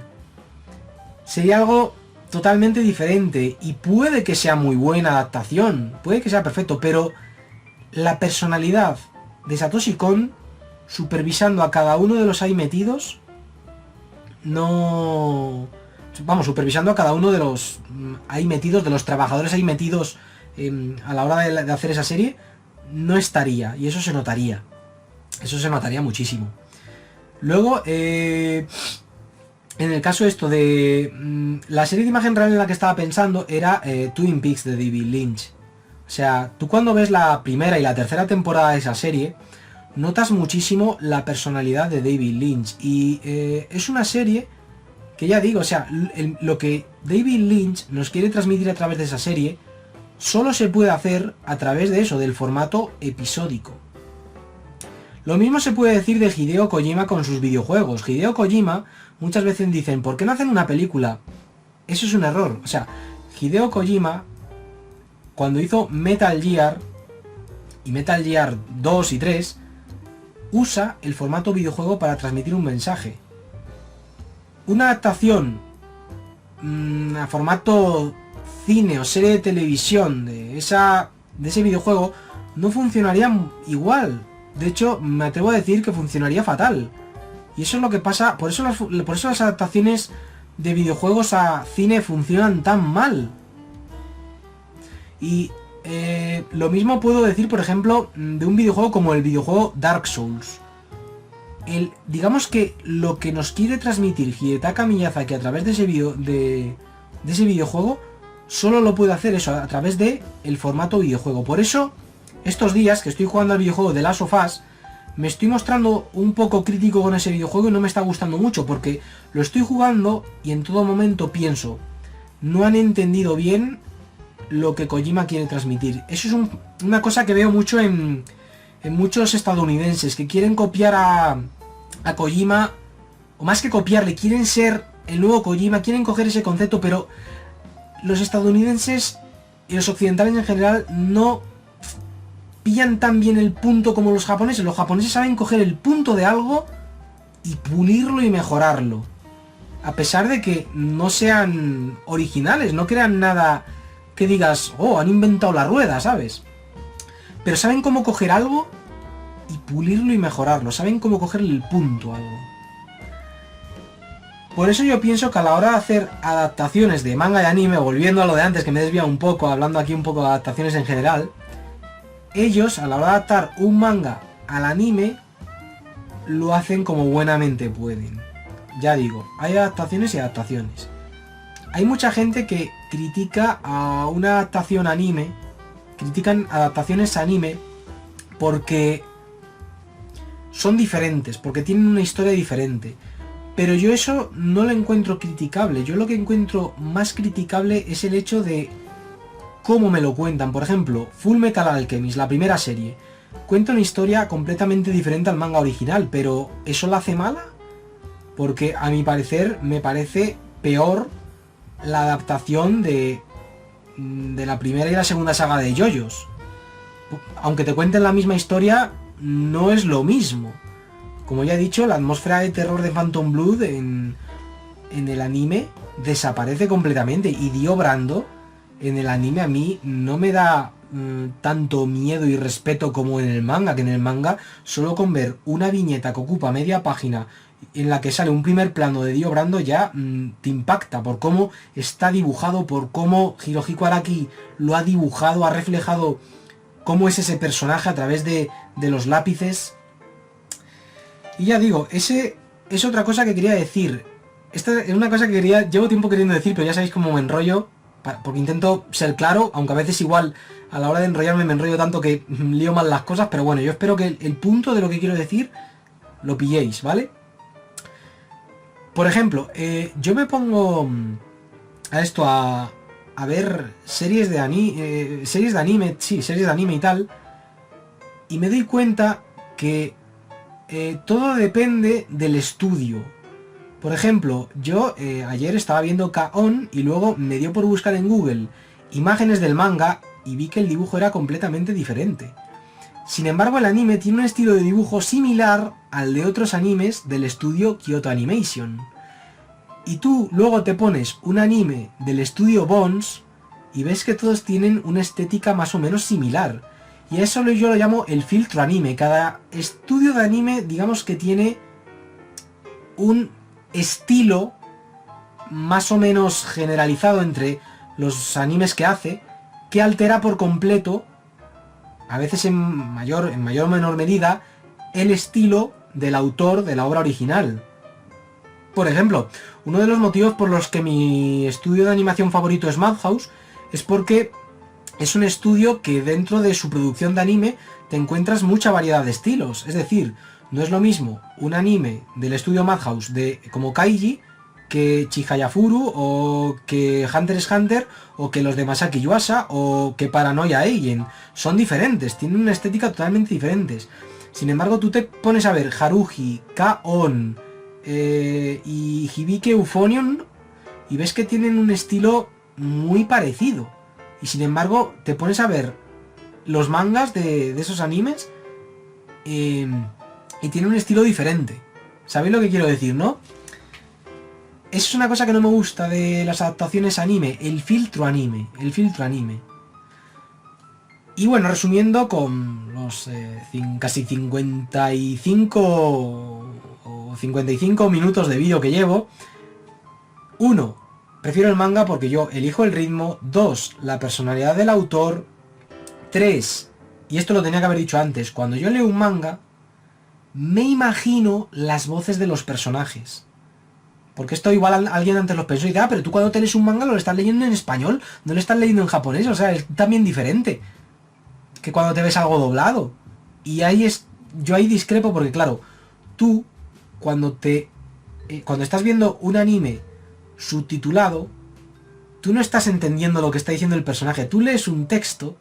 Sería algo totalmente diferente y puede que sea muy buena adaptación, puede que sea perfecto, pero la personalidad de Satoshi Kon supervisando a cada uno de los ahí metidos, no... Vamos, supervisando a cada uno de los ahí metidos, de los trabajadores ahí metidos a la hora de hacer esa serie, no estaría, y eso se notaría. Eso se notaría muchísimo. Luego, en el caso esto de... la serie de imagen real en la que estaba pensando era Twin Peaks de David Lynch. O sea, tú cuando ves la primera y la tercera temporada de esa serie, notas muchísimo la personalidad de David Lynch. Y es una serie que ya digo, o sea, lo que David Lynch nos quiere transmitir a través de esa serie solo se puede hacer a través de eso, del formato episódico. Lo mismo se puede decir de Hideo Kojima con sus videojuegos. Hideo Kojima muchas veces dicen, ¿por qué no hacen una película? Eso es un error. O sea, Hideo Kojima, cuando hizo Metal Gear y Metal Gear 2 y 3, usa el formato videojuego para transmitir un mensaje. Una adaptación a formato cine o serie de televisión de ese videojuego no funcionaría igual. De hecho, me atrevo a decir que funcionaría fatal. Y eso es lo que pasa, por eso las adaptaciones de videojuegos a cine funcionan tan mal. Y lo mismo puedo decir, por ejemplo, de un videojuego como el videojuego Dark Souls. Digamos que lo que nos quiere transmitir Hidetaka Miyazaki a través de ese videojuego, solo lo puede hacer eso, a través de el formato videojuego. Por eso, estos días que estoy jugando al videojuego de Last of Us, me estoy mostrando un poco crítico con ese videojuego y no me está gustando mucho, porque lo estoy jugando y en todo momento pienso, no han entendido bien lo que Kojima quiere transmitir. Eso es una cosa que veo mucho en muchos estadounidenses, que quieren copiar a Kojima, o más que copiarle, quieren ser el nuevo Kojima, quieren coger ese concepto, pero los estadounidenses y los occidentales en general no pillan tan bien el punto como los japoneses. Los japoneses saben coger el punto de algo y pulirlo y mejorarlo. A pesar de que no sean originales, no crean nada que digas, oh, han inventado la rueda, ¿sabes? Pero saben cómo coger algo y pulirlo y mejorarlo. Saben cómo cogerle el punto a algo. Por eso yo pienso que a la hora de hacer adaptaciones de manga y anime, volviendo a lo de antes, que me he desviado un poco, hablando aquí un poco de adaptaciones en general, ellos a la hora de adaptar un manga al anime, lo hacen como buenamente pueden. Ya digo, hay adaptaciones y adaptaciones. Hay mucha gente que critica a una adaptación anime, critican adaptaciones anime porque son diferentes, porque tienen una historia diferente. Pero yo eso no lo encuentro criticable. Yo lo que encuentro más criticable es el hecho de cómo me lo cuentan. Por ejemplo, Full Metal Alchemist, la primera serie, cuenta una historia completamente diferente al manga original, pero ¿eso la hace mala? Porque a mi parecer me parece peor la adaptación de la primera y la segunda saga de JoJo's. Aunque te cuenten la misma historia, no es lo mismo. Como ya he dicho, la atmósfera de terror de Phantom Blood en el anime desaparece completamente. Y Dio Brando en el anime a mí no me da tanto miedo y respeto como en el manga, que en el manga solo con ver una viñeta que ocupa media página en la que sale un primer plano de Dio Brando ya te impacta por cómo está dibujado, por cómo Hirohiko Araki lo ha dibujado, ha reflejado cómo es ese personaje a través de los lápices. Y ya digo, ese es otra cosa que quería decir. Esta es una cosa que llevo tiempo queriendo decir, pero ya sabéis cómo me enrollo, porque intento ser claro, aunque a veces igual a la hora de enrollarme me enrollo tanto que lío mal las cosas, pero bueno, yo espero que el punto de lo que quiero decir lo pilléis, ¿vale? Por ejemplo, yo me pongo a esto a ver series de anime, series de anime y tal, y me doy cuenta que todo depende del estudio. Por ejemplo, yo ayer estaba viendo K-On! Y luego me dio por buscar en Google imágenes del manga y vi que el dibujo era completamente diferente. Sin embargo, el anime tiene un estilo de dibujo similar al de otros animes del estudio Kyoto Animation. Y tú luego te pones un anime del estudio Bones y ves que todos tienen una estética más o menos similar. Y a eso yo lo llamo el filtro anime. Cada estudio de anime, digamos que tiene un estilo más o menos generalizado entre los animes que hace, que altera por completo, a veces en mayor o menor medida, el estilo del autor de la obra original. Por ejemplo, uno de los motivos por los que mi estudio de animación favorito es Madhouse es porque es un estudio que dentro de su producción de anime te encuentras mucha variedad de estilos. Es decir, no es lo mismo un anime del estudio Madhouse como Kaiji que Chihayafuru, o que Hunter x Hunter, o que los de Masaki Yuasa, o que Paranoia Agent. Son diferentes, tienen una estética totalmente diferentes. Sin embargo, tú te pones a ver Haruhi, K-On! Y Hibike Euphonium y ves que tienen un estilo muy parecido. Y sin embargo, te pones a ver los mangas de esos animes y tienen un estilo diferente. ¿Sabéis lo que quiero decir, no? Eso es una cosa que no me gusta de las adaptaciones anime, el filtro anime. Y bueno, resumiendo con los casi 55 o 55 minutos de vídeo que llevo. 1. Prefiero el manga porque yo elijo el ritmo. 2. La personalidad del autor. 3. Y esto lo tenía que haber dicho antes. Cuando yo leo un manga, me imagino las voces de los personajes. Porque esto igual alguien antes lo pensó y dice, pero tú cuando te lees un manga lo estás leyendo en español, no lo estás leyendo en japonés, o sea, es también diferente que cuando te ves algo doblado. Y yo ahí discrepo porque claro, tú cuando estás viendo un anime subtitulado, tú no estás entendiendo lo que está diciendo el personaje, tú lees un texto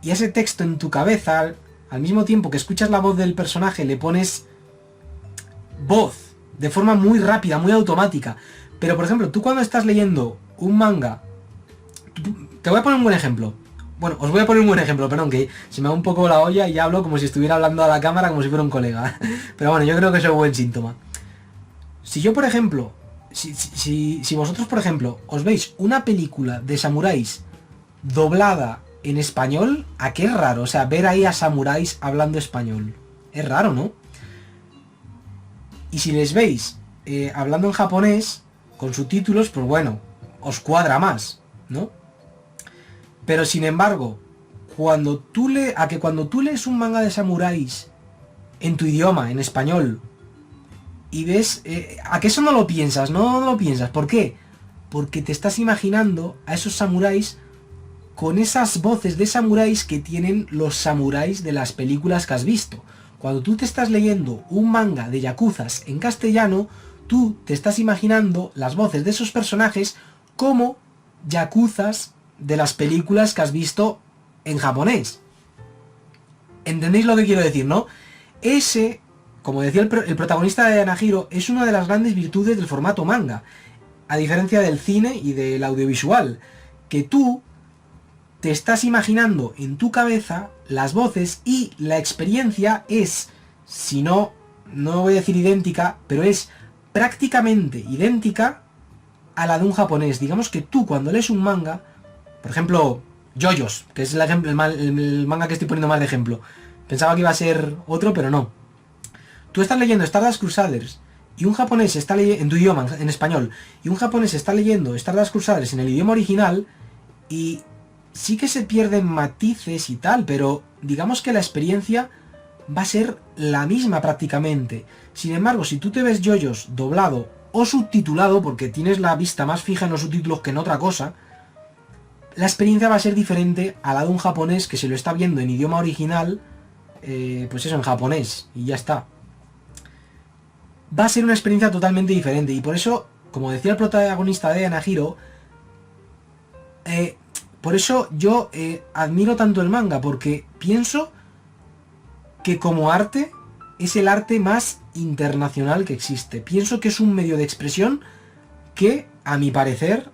y ese texto en tu cabeza, al mismo tiempo que escuchas la voz del personaje, le pones voz de forma muy rápida, muy automática. Pero por ejemplo, tú cuando estás leyendo un manga, te voy a poner un buen ejemplo. Bueno, os voy a poner un buen ejemplo, perdón, que se me va un poco la olla y ya hablo como si estuviera hablando a la cámara, como si fuera un colega. Pero bueno, yo creo que eso es buen síntoma. Si yo, por ejemplo, si vosotros, por ejemplo, os veis una película de samuráis doblada en español, ¿a qué es raro? O sea, ver ahí a samuráis hablando español. Es raro, ¿no? Y si les veis hablando en japonés, con subtítulos, pues bueno, os cuadra más, ¿no? Pero sin embargo, cuando tú lees un manga de samuráis en tu idioma, en español, y ves, ¿a qué eso no lo piensas? No lo piensas. ¿Por qué? Porque te estás imaginando a esos samuráis con esas voces de samuráis que tienen los samuráis de las películas que has visto. Cuando tú te estás leyendo un manga de yakuzas en castellano, tú te estás imaginando las voces de esos personajes como yakuzas de las películas que has visto en japonés. ¿Entendéis lo que quiero decir, no? Ese, como decía el protagonista de Anahiro, es una de las grandes virtudes del formato manga, a diferencia del cine y del audiovisual, que tú te estás imaginando en tu cabeza las voces y la experiencia es, si no voy a decir idéntica, pero es prácticamente idéntica a la de un japonés. Digamos que tú cuando lees un manga, por ejemplo, JoJo's, que es el manga que estoy poniendo más de ejemplo. Pensaba que iba a ser otro, pero no. Tú estás leyendo Stardust Crusaders y un japonés está leyendo, en tu idioma, en español, y un japonés está leyendo Stardust Crusaders en el idioma original y sí que se pierden matices y tal, pero digamos que la experiencia va a ser la misma prácticamente. Sin embargo, si tú te ves JoJo's doblado o subtitulado, porque tienes la vista más fija en los subtítulos que en otra cosa, la experiencia va a ser diferente a la de un japonés que se lo está viendo en idioma original, pues eso, en japonés, y ya está. Va a ser una experiencia totalmente diferente, y por eso, como decía el protagonista de Anahiro, por eso yo admiro tanto el manga, porque pienso que como arte es el arte más internacional que existe. Pienso que es un medio de expresión que, a mi parecer,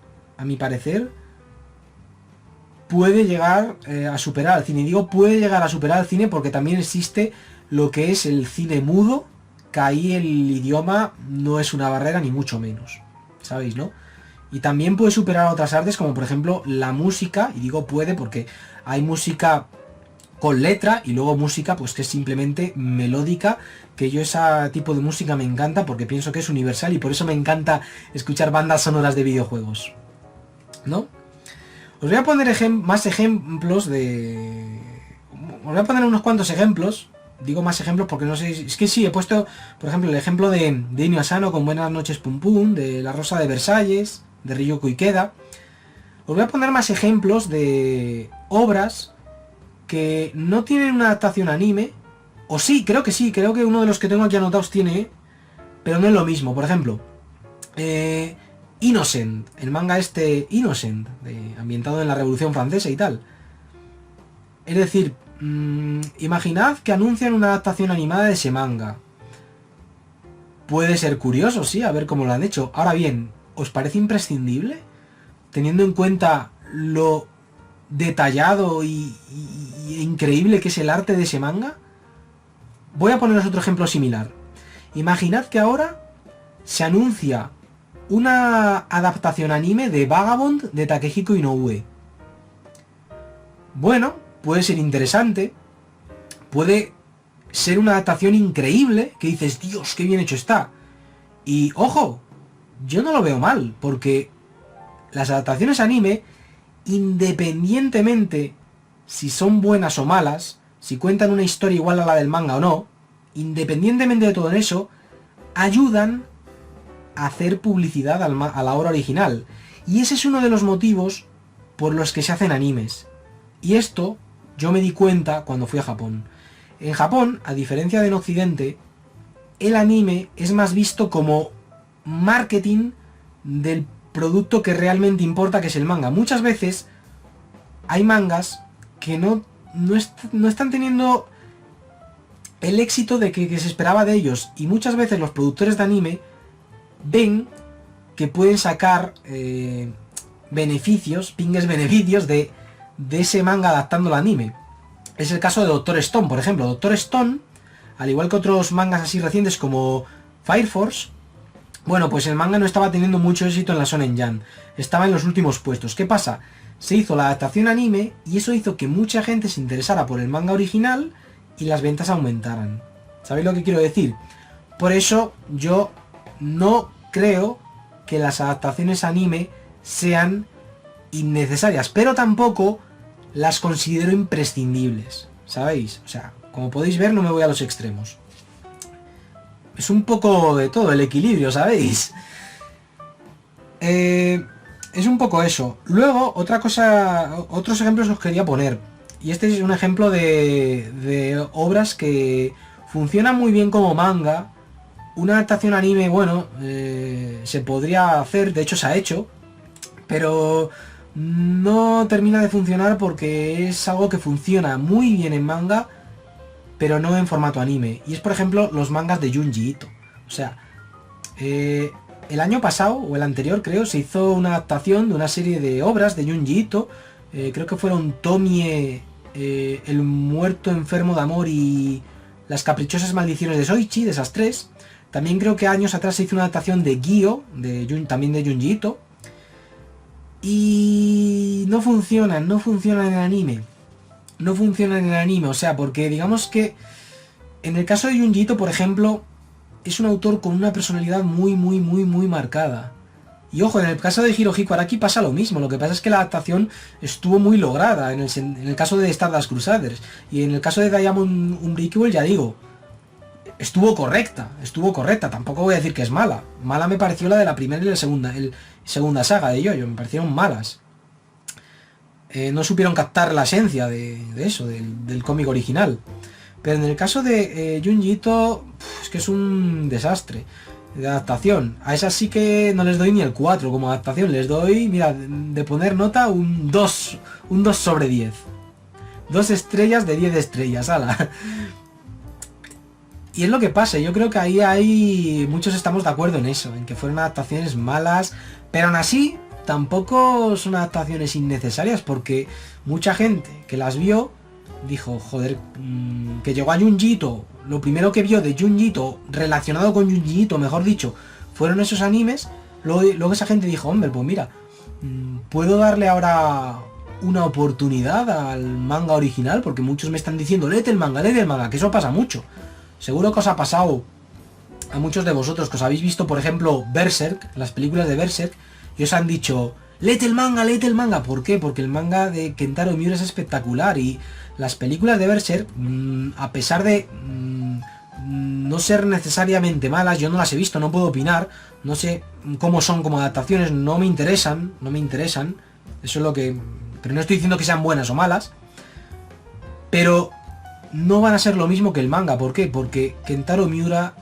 puede llegar a superar al cine. Y digo puede llegar a superar al cine porque también existe lo que es el cine mudo, que ahí el idioma no es una barrera ni mucho menos. ¿Sabéis, no? Y también puede superar a otras artes como por ejemplo la música, y digo puede porque hay música con letra y luego música pues que es simplemente melódica, que yo ese tipo de música me encanta porque pienso que es universal y por eso me encanta escuchar bandas sonoras de videojuegos, ¿no? Os voy a poner más ejemplos de... Os voy a poner unos cuantos ejemplos. Digo más ejemplos porque no sé... Es que sí, he puesto, por ejemplo, el ejemplo de Inio Asano con Buenas noches Pum Pum, de La Rosa de Versalles, de Ryuko Ikeda. Os voy a poner más ejemplos de obras que no tienen una adaptación anime. O sí, creo que uno de los que tengo aquí anotados tiene, pero no es lo mismo. Por ejemplo, Innocent, el manga este Innocent, ambientado en la Revolución Francesa y tal. Es decir, imaginad que anuncian una adaptación animada de ese manga. Puede ser curioso, sí, a ver cómo lo han hecho. Ahora bien, ¿os parece imprescindible? Teniendo en cuenta lo detallado y increíble que es el arte de ese manga. Voy a poneros otro ejemplo similar. Imaginad que ahora se anuncia una adaptación anime de Vagabond de Takehiko Inoue. Bueno, puede ser interesante, puede ser una adaptación increíble, que dices, Dios, qué bien hecho está. Y ojo, yo no lo veo mal, porque las adaptaciones anime, independientemente si son buenas o malas, si cuentan una historia igual a la del manga o no, independientemente de todo eso, ayudan a hacer publicidad a la obra original. Y ese es uno de los motivos por los que se hacen animes. Y esto yo me di cuenta cuando fui a Japón. En Japón, a diferencia de en Occidente, el anime es más visto como marketing del producto que realmente importa, que es el manga. Muchas veces hay mangas que no están teniendo el éxito que se esperaba de ellos, y muchas veces los productores de anime ven que pueden sacar beneficios de ese manga adaptando al anime. Es el caso de Doctor Stone, por ejemplo. Doctor Stone, al igual que otros mangas así recientes como Fire Force, bueno, pues el manga no estaba teniendo mucho éxito en la Shonen Jump. Estaba en los últimos puestos. ¿Qué pasa? Se hizo la adaptación anime y eso hizo que mucha gente se interesara por el manga original y las ventas aumentaran. ¿Sabéis lo que quiero decir? Por eso yo no creo que las adaptaciones anime sean innecesarias, pero tampoco las considero imprescindibles, ¿sabéis? O sea, como podéis ver, no me voy a los extremos. Es un poco de todo, el equilibrio, ¿sabéis? Es un poco eso. Luego, otra cosa, otros ejemplos os quería poner. Y este es un ejemplo de obras que funcionan muy bien como manga. Una adaptación anime, bueno, se podría hacer, de hecho se ha hecho, pero no termina de funcionar porque es algo que funciona muy bien en manga, pero no en formato anime. Y es, por ejemplo, los mangas de Junji Ito. O sea, el año pasado, o el anterior creo, se hizo una adaptación de una serie de obras de Junji Ito. Creo que fueron Tomie, El muerto enfermo de amor y Las caprichosas maldiciones de Soichi, de esas tres. También creo que años atrás se hizo una adaptación de Gyo, también de Junji Ito. Y no funcionan en el anime. No funcionan en el anime, o sea, porque digamos que en el caso de Junji Ito, por ejemplo, es un autor con una personalidad muy marcada. Y ojo, en el caso de Hirohiko Araki pasa lo mismo, lo que pasa es que la adaptación estuvo muy lograda en el caso de Stardust Crusaders. Y en el caso de Diamond Unbreakable, ya digo, estuvo correcta, tampoco voy a decir que es mala. Mala me pareció la de la primera y la segunda saga de Yoyo, me parecieron malas. No supieron captar la esencia de eso, del cómic original. Pero en el caso de Junji Ito, es que es un desastre de adaptación. A esas sí que no les doy ni el 4 como adaptación, les doy, mira, de poner nota un 2 sobre 10. 2 estrellas de 10 estrellas, ala. Y es lo que pasa, yo creo que ahí muchos estamos de acuerdo en eso, en que fueron adaptaciones malas, pero aún así tampoco son adaptaciones innecesarias, porque mucha gente que las vio dijo, joder, que llegó a Junji Ito, lo primero que vio de Junji Ito, relacionado con Junji Ito, mejor dicho, fueron esos animes. Luego esa gente dijo, hombre, pues mira, puedo darle ahora una oportunidad al manga original, porque muchos me están diciendo, léete el manga, que eso pasa mucho. Seguro que os ha pasado a muchos de vosotros que os habéis visto, por ejemplo, Berserk, las películas de Berserk, y os han dicho, léete el manga. ¿Por qué? Porque el manga de Kentaro Miura es espectacular, y las películas de Berserk, a pesar de no ser necesariamente malas, yo no las he visto, no puedo opinar, no sé cómo son como adaptaciones, no me interesan, eso es lo que... Pero no estoy diciendo que sean buenas o malas, pero no van a ser lo mismo que el manga. ¿Por qué? Porque Kentaro Miura,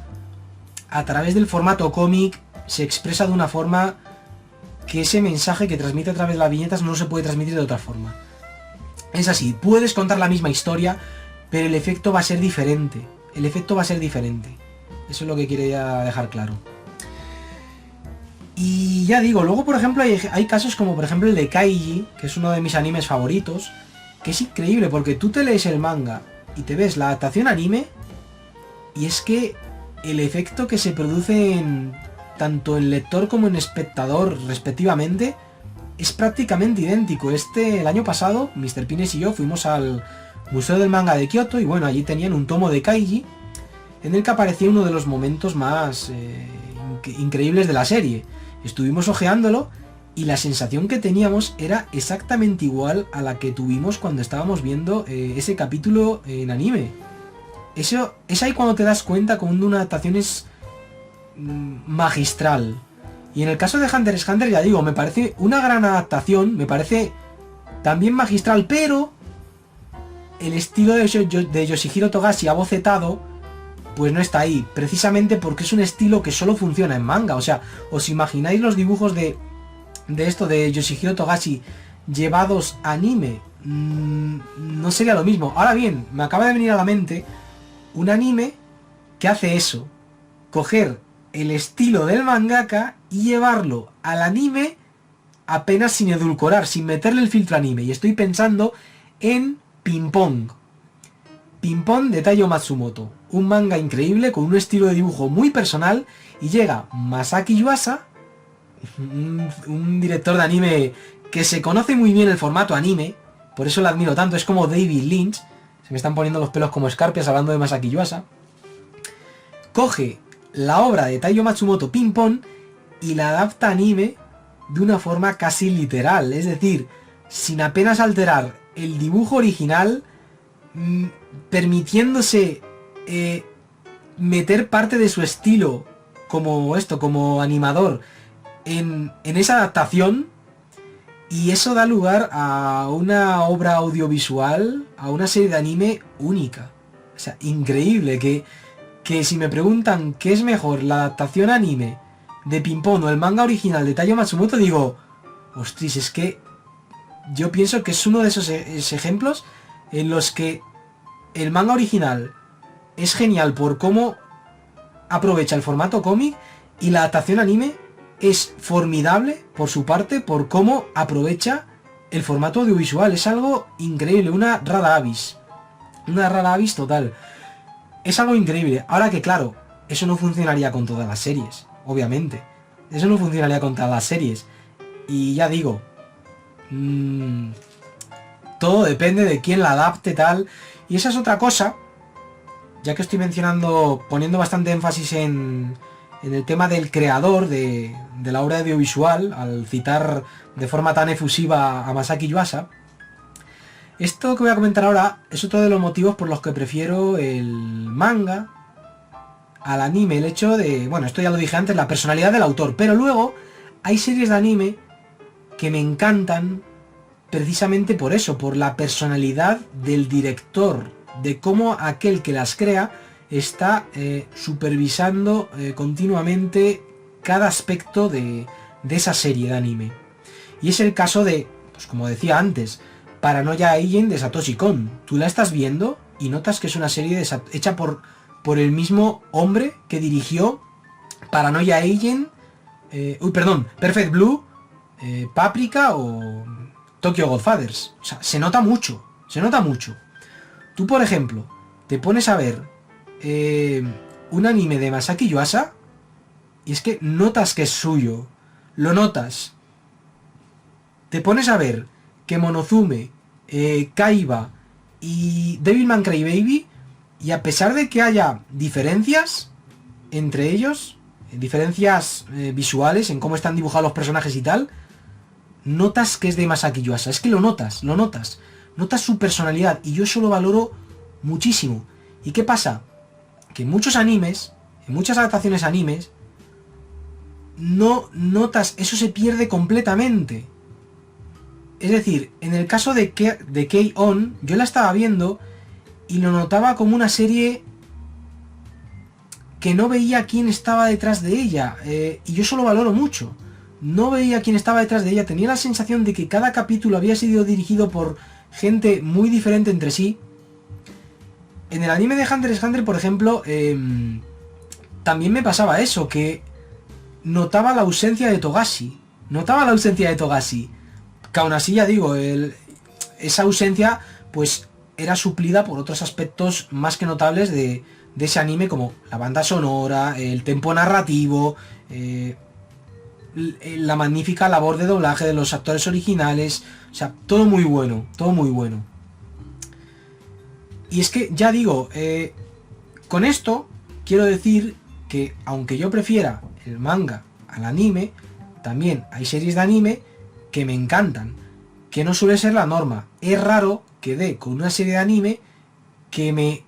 a través del formato cómic, se expresa de una forma que ese mensaje que transmite a través de las viñetas no se puede transmitir de otra forma. Es así, puedes contar la misma historia, pero el efecto va a ser diferente. El efecto va a ser diferente. Eso es lo que quería dejar claro. Y ya digo, luego por ejemplo hay casos como por ejemplo el de Kaiji, que es uno de mis animes favoritos, que es increíble porque tú te lees el manga y te ves la adaptación anime y es que el efecto que se produce en tanto en lector como en espectador respectivamente es prácticamente idéntico. El año pasado, Mr. Pines y yo fuimos al Museo del Manga de Kioto y bueno, allí tenían un tomo de Kaiji en el que aparecía uno de los momentos más increíbles de la serie. Estuvimos ojeándolo y la sensación que teníamos era exactamente igual a la que tuvimos cuando estábamos viendo ese capítulo en anime. Eso es ahí cuando te das cuenta cuando una adaptación es magistral. Y en el caso de Hunter x Hunter, ya digo, me parece una gran adaptación, me parece también magistral, pero el estilo de Yoshihiro Togashi abocetado pues no está ahí, precisamente porque es un estilo que solo funciona en manga. O sea, ¿os imagináis los dibujos de esto de Yoshihiro Togashi llevados a anime? No sería lo mismo. Ahora bien, me acaba de venir a la mente un anime que hace eso, coger el estilo del mangaka y llevarlo al anime apenas sin edulcorar, sin meterle el filtro anime. Y estoy pensando en Ping Pong. Ping Pong de Taiyo Matsumoto, un manga increíble con un estilo de dibujo muy personal, y llega Masaki Yuasa, un director de anime que se conoce muy bien el formato anime, por eso lo admiro tanto, es como David Lynch, se me están poniendo los pelos como escarpias hablando de Masaki Yuasa. Coge la obra de Taiyo Matsumoto, Ping Pong, y la adapta a anime de una forma casi literal, es decir, sin apenas alterar el dibujo original, permitiéndose meter parte de su estilo como animador en esa adaptación, y eso da lugar a una obra audiovisual, a una serie de anime única. O sea, increíble, que si me preguntan qué es mejor, la adaptación anime de Ping Pong o el manga original de Taiyo Matsumoto, digo, ostras, es que yo pienso que es uno de esos ejemplos en los que el manga original es genial por cómo aprovecha el formato cómic, y la adaptación anime es formidable por su parte por cómo aprovecha el formato audiovisual. Es algo increíble, una rara avis total. Es algo increíble. Ahora que claro, eso no funcionaría con todas las series, obviamente. Eso no funcionaría con todas las series. Y ya digo, todo depende de quién la adapte, tal. Y esa es otra cosa, ya que estoy poniendo bastante énfasis en el tema del creador de la obra audiovisual, al citar de forma tan efusiva a Masaki Yuasa. Esto que voy a comentar ahora es otro de los motivos por los que prefiero el manga al anime. El hecho de, bueno, esto ya lo dije antes, la personalidad del autor. Pero luego hay series de anime que me encantan precisamente por eso, por la personalidad del director, de cómo aquel que las crea está supervisando continuamente cada aspecto de esa serie de anime. Y es el caso de, pues como decía antes, Paranoia Agent de Satoshi Kon. Tú la estás viendo y notas que es una serie hecha por el mismo hombre que dirigió Paranoia Agent, Perfect Blue, Paprika o Tokyo Godfathers. O sea, se nota mucho. Tú, por ejemplo, te pones a ver un anime de Masaki Yuasa y es que notas que es suyo. Lo notas. Te pones a ver que Monozume, Kaiba y Devilman Crybaby, y a pesar de que haya diferencias entre ellos, diferencias visuales en cómo están dibujados los personajes y tal, notas que es de Masaki Yuasa. Es que lo notas. Notas su personalidad, y yo eso lo valoro muchísimo. ¿Y qué pasa? Que en muchos animes, en muchas adaptaciones animes, no notas, eso se pierde completamente. Es decir, en el caso de K-On!, yo la estaba viendo y lo notaba como una serie que no veía quién estaba detrás de ella, y yo eso lo valoro mucho. no veía quién estaba detrás de ella, tenía la sensación de que cada capítulo había sido dirigido por gente muy diferente entre sí. En el anime de Hunter x Hunter, por ejemplo, también me pasaba eso, que notaba la ausencia de Togashi. Que aún así, ya digo, esa ausencia pues era suplida por otros aspectos más que notables de ese anime, como la banda sonora, el tempo narrativo, la magnífica labor de doblaje de los actores originales. O sea, todo muy bueno, todo muy bueno. Y es que, ya digo, con esto quiero decir que aunque yo prefiera el manga al anime, también hay series de anime que me encantan, que no suele ser la norma. Es raro que dé con una serie de anime que me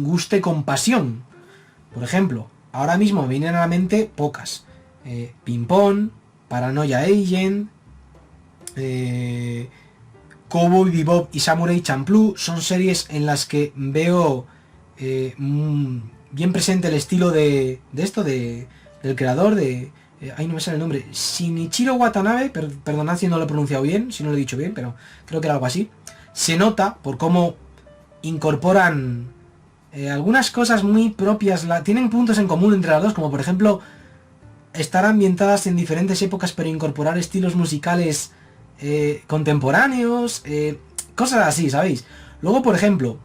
guste con pasión. Por ejemplo, ahora mismo me vienen a la mente pocas. Ping Pong, Paranoia Agent, Cowboy Bebop y Samurai Champloo son series en las que veo bien presente el estilo del creador de... ahí no me sale el nombre. Shinichiro Watanabe, perdonad si no lo he pronunciado bien, si no lo he dicho bien, pero creo que era algo así. Se nota por cómo incorporan algunas cosas muy propias. Tienen puntos en común entre las dos, como por ejemplo estar ambientadas en diferentes épocas, pero incorporar estilos musicales contemporáneos, cosas así, ¿sabéis? Luego, por ejemplo,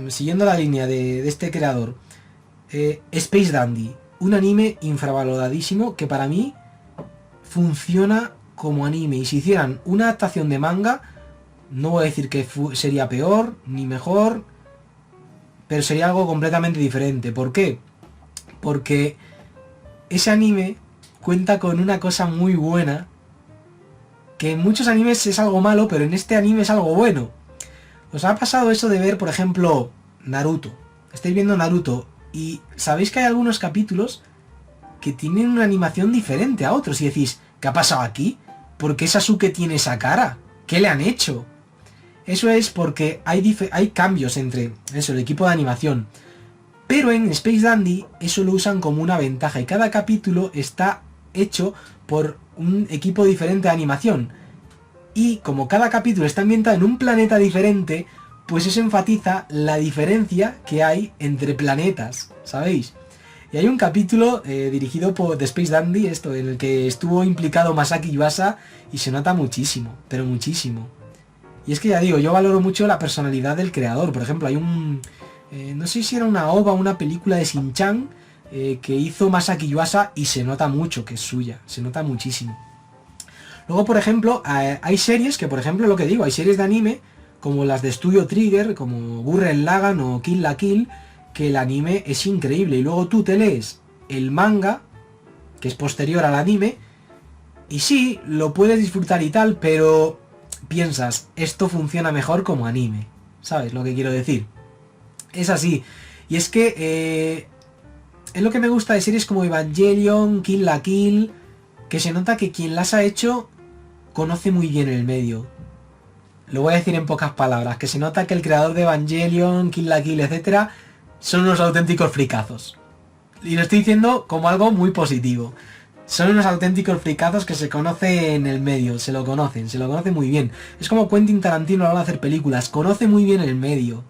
siguiendo la línea de este creador, Space Dandy, un anime infravaloradísimo que para mí funciona como anime, y si hicieran una adaptación de manga, no voy a decir que sería peor ni mejor, pero sería algo completamente diferente. ¿Por qué? Porque ese anime cuenta con una cosa muy buena, que en muchos animes es algo malo, pero en este anime es algo bueno. ¿Os ha pasado eso de ver, por ejemplo, Naruto? Estáis viendo Naruto y sabéis que hay algunos capítulos que tienen una animación diferente a otros y decís, ¿qué ha pasado aquí? ¿Por qué Sasuke tiene esa cara? ¿Qué le han hecho? Eso es porque hay cambios entre eso, el equipo de animación. Pero en Space Dandy eso lo usan como una ventaja y cada capítulo está hecho por un equipo diferente de animación. Y como cada capítulo está ambientado en un planeta diferente, pues eso enfatiza la diferencia que hay entre planetas, ¿sabéis? Y hay un capítulo dirigido por The Space Dandy, en el que estuvo implicado Masaki Yuasa y se nota muchísimo, pero muchísimo. Y es que ya digo, yo valoro mucho la personalidad del creador. Por ejemplo, hay no sé si era una OVA o una película de Shin-Chan que hizo Masaki Yuasa y se nota mucho que es suya, se nota muchísimo. Luego, por ejemplo, hay series que, por ejemplo, lo que digo, hay series de anime como las de Studio Trigger, como Gurren Lagann o Kill la Kill, que el anime es increíble. Y luego tú te lees el manga, que es posterior al anime, y sí, lo puedes disfrutar y tal, pero piensas, esto funciona mejor como anime. ¿Sabes lo que quiero decir? Es así. Y es que es lo que me gusta de series como Evangelion, Kill la Kill, que se nota que quien las ha hecho conoce muy bien el medio. Lo voy a decir en pocas palabras, que se nota que el creador de Evangelion, Kill la Kill, etcétera, son unos auténticos fricazos. Y lo estoy diciendo como algo muy positivo. Son unos auténticos fricazos que se conocen en el medio, se lo conocen muy bien. Es como Quentin Tarantino a la hora de hacer películas, conoce muy bien el medio.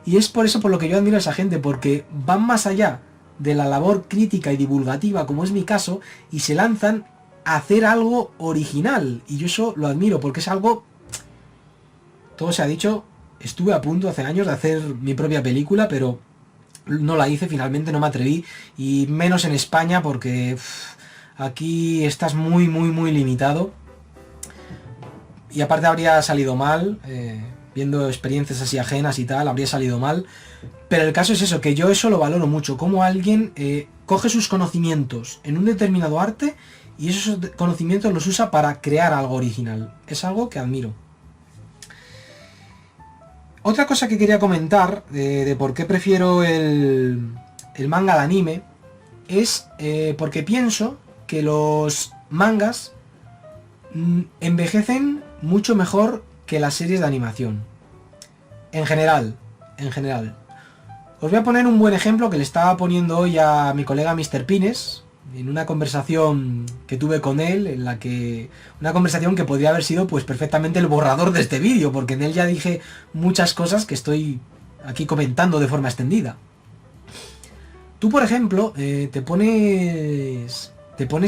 Y es por eso por lo que yo admiro a esa gente, porque van más allá de la labor crítica y divulgativa, como es mi caso, y se lanzan a hacer algo original. Y yo eso lo admiro, porque es algo... Todo se ha dicho, estuve a punto hace años de hacer mi propia película, pero no la hice, finalmente no me atreví, y menos en España, porque aquí estás muy, muy, muy limitado. Y aparte habría salido mal, viendo experiencias así ajenas y tal, habría salido mal. Pero el caso es eso, que yo eso lo valoro mucho, como alguien coge sus conocimientos en un determinado arte y esos conocimientos los usa para crear algo original. Es algo que admiro. Otra cosa que quería comentar de por qué prefiero el manga al anime es porque pienso que los mangas envejecen mucho mejor que las series de animación. En general. Os voy a poner un buen ejemplo que le estaba poniendo hoy a mi colega Mr. Pines, en una conversación que tuve con él, en la que una conversación que podría haber sido pues perfectamente el borrador de este vídeo, porque en él ya dije muchas cosas que estoy aquí comentando de forma extendida. Tú, por ejemplo, te pones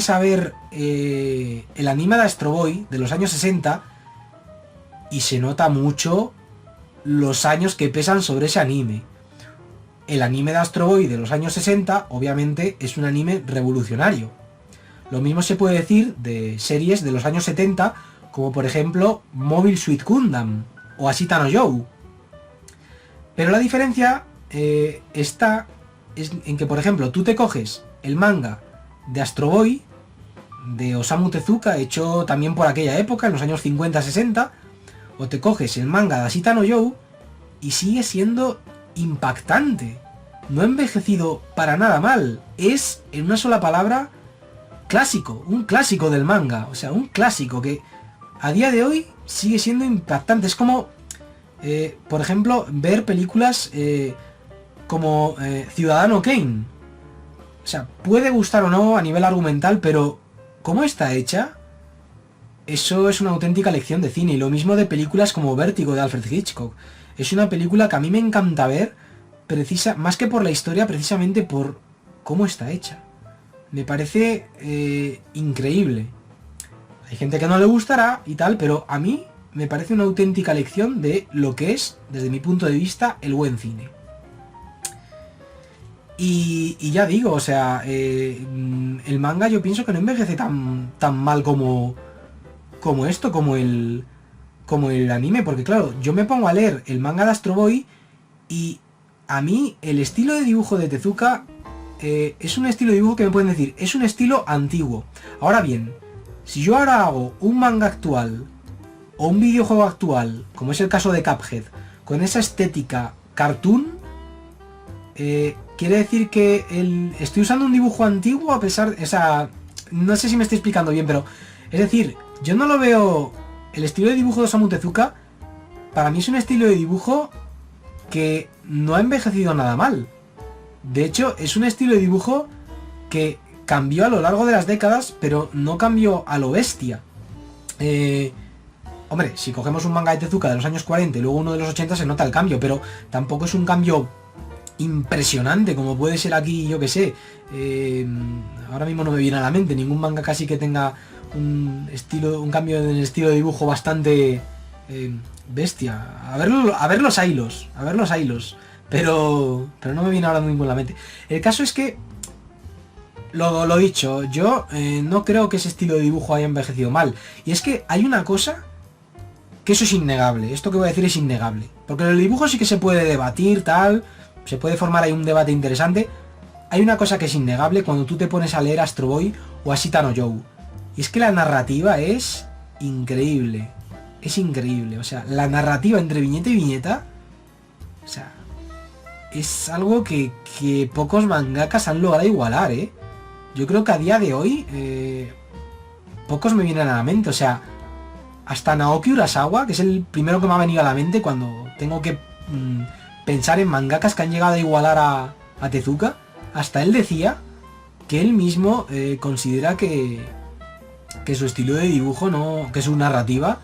a ver el anime de Astro Boy de los años 60 y se nota mucho los años que pesan sobre ese anime. El anime de Astro Boy de los años 60, obviamente, es un anime revolucionario. Lo mismo se puede decir de series de los años 70, como por ejemplo Mobile Suit Gundam o Ashita no Joe. Pero la diferencia está en que, por ejemplo, tú te coges el manga de Astro Boy, de Osamu Tezuka, hecho también por aquella época, en los años 50-60, o te coges el manga de Ashita no Joe y sigue siendo impactante. No ha envejecido para nada mal. Es, en una sola palabra, clásico. Un clásico del manga. O sea, un clásico que a día de hoy sigue siendo impactante. Es como, por ejemplo, ver películas como Ciudadano Kane. O sea, puede gustar o no a nivel argumental, pero ¿cómo está hecha? Eso es una auténtica lección de cine. Y lo mismo de películas como Vértigo de Alfred Hitchcock. Es una película que a mí me encanta ver, más que por la historia, precisamente por cómo está hecha. Me parece increíble. Hay gente que no le gustará y tal, pero a mí me parece una auténtica lección de lo que es, desde mi punto de vista, el buen cine. Y ya digo, o sea, el manga yo pienso que no envejece tan mal como esto, como el anime, porque claro, yo me pongo a leer el manga de Astro Boy y a mí el estilo de dibujo de Tezuka es un estilo de dibujo que me pueden decir, es un estilo antiguo. Ahora bien, si yo ahora hago un manga actual o un videojuego actual, como es el caso de Cuphead, con esa estética cartoon, quiere decir que estoy usando un dibujo antiguo a pesar, o sea, no sé si me estoy explicando bien, pero es decir, yo no lo veo. El estilo de dibujo de Osamu Tezuka para mí es un estilo de dibujo que no ha envejecido nada mal. De hecho, es un estilo de dibujo que cambió a lo largo de las décadas, pero no cambió a lo bestia. Hombre, si cogemos un manga de Tezuka de los años 40 y luego uno de los 80 se nota el cambio, pero tampoco es un cambio impresionante como puede ser aquí, yo que sé. Ahora mismo no me viene a la mente ningún manga casi que tenga un cambio en el estilo de dibujo bastante bestia. A ver los hilos, pero no me viene ahora mismo a la mente. El caso es que lo dicho, yo no creo que ese estilo de dibujo haya envejecido mal. Y es que hay una cosa que eso es innegable. Esto que voy a decir es innegable, porque el dibujo sí que se puede debatir, tal, se puede formar ahí un debate interesante. Hay una cosa que es innegable cuando tú te pones a leer Astro Boy o Ashita no Joe. Y es que la narrativa es increíble. Es increíble. O sea, la narrativa entre viñeta y viñeta, o sea, es algo que pocos mangakas han logrado igualar, ¿eh? Yo creo que a día de hoy pocos me vienen a la mente. O sea, hasta Naoki Urasawa, que es el primero que me ha venido a la mente cuando tengo que pensar en mangakas que han llegado a igualar a Tezuka. Hasta él decía que él mismo considera que su estilo de dibujo, no, que su narrativa,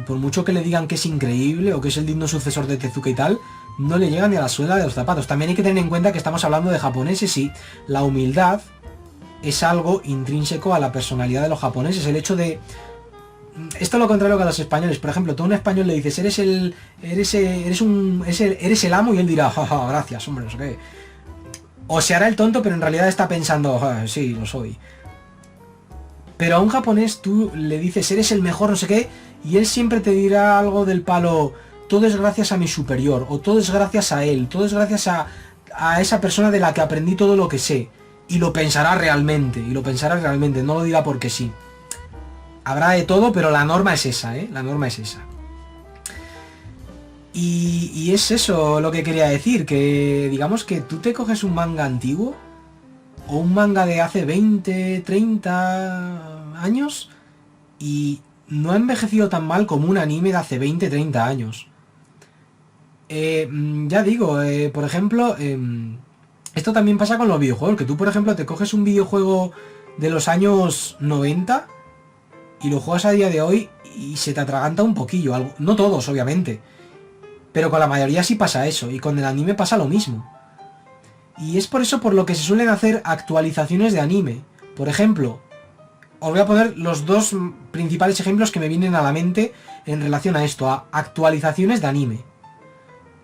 por mucho que le digan que es increíble o que es el digno sucesor de Tezuka y tal, no le llega ni a la suela de los zapatos. También hay que tener en cuenta que estamos hablando de japoneses y la humildad es algo intrínseco a la personalidad de los japoneses. El hecho de... Esto es lo contrario que a los españoles. Por ejemplo, tú a un español le dices, eres el amo, y él dirá, jaja, gracias, hombre, no sé qué. O se hará el tonto, pero en realidad está pensando, sí, lo soy. Pero a un japonés tú le dices, eres el mejor, no sé qué, y él siempre te dirá algo del palo, todo es gracias a mi superior, o todo es gracias a él, todo es gracias a esa persona de la que aprendí todo lo que sé. Y lo pensará realmente, no lo dirá porque sí. Habrá de todo, pero la norma es esa, ¿eh? La norma es esa. Y es eso lo que quería decir, que digamos que tú te coges un manga antiguo, o un manga de hace 20, 30 años, y no ha envejecido tan mal como un anime de hace 20, 30 años. Ya digo, por ejemplo, el Esto también pasa con los videojuegos, que tú, por ejemplo, te coges un videojuego de los años 90 y lo juegas a día de hoy y se te atraganta un poquillo, algo. No todos, obviamente, pero con la mayoría sí pasa eso, y con el anime pasa lo mismo. Y es por eso por lo que se suelen hacer actualizaciones de anime. Por ejemplo, os voy a poner los dos principales ejemplos que me vienen a la mente en relación a esto, a actualizaciones de anime.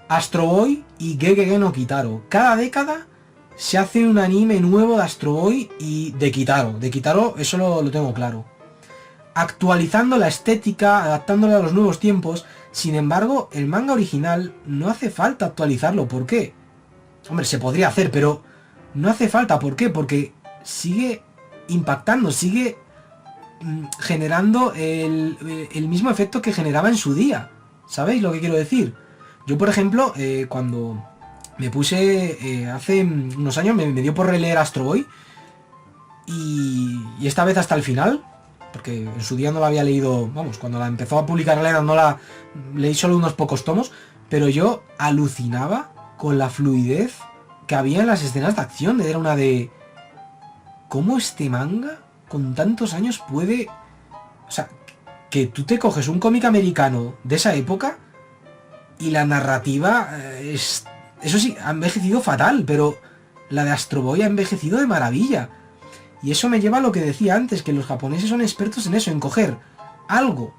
Astro Boy y Gegege no Kitaro. Cada década se hace un anime nuevo de Astro Boy y de Kitaro. De Kitaro eso lo tengo claro. Actualizando la estética, adaptándolo a los nuevos tiempos. Sin embargo, el manga original no hace falta actualizarlo. ¿Por qué? Hombre, se podría hacer, pero no hace falta. ¿Por qué? Porque sigue impactando, sigue generando el mismo efecto que generaba en su día. ¿Sabéis lo que quiero decir? Yo, por ejemplo, cuando me puse hace unos años, me dio por releer Astro Boy. Y esta vez hasta el final, porque en su día no la había leído, vamos, cuando la empezó a publicar Elena no la leí, solo unos pocos tomos, pero yo alucinaba con la fluidez que había en las escenas de acción. Era una de... ¿Cómo este manga, con tantos años, puede... O sea, que tú te coges un cómic americano de esa época y la narrativa es... Eso sí, ha envejecido fatal, pero la de Astro Boy ha envejecido de maravilla. Y eso me lleva a lo que decía antes, que los japoneses son expertos en eso, en coger algo,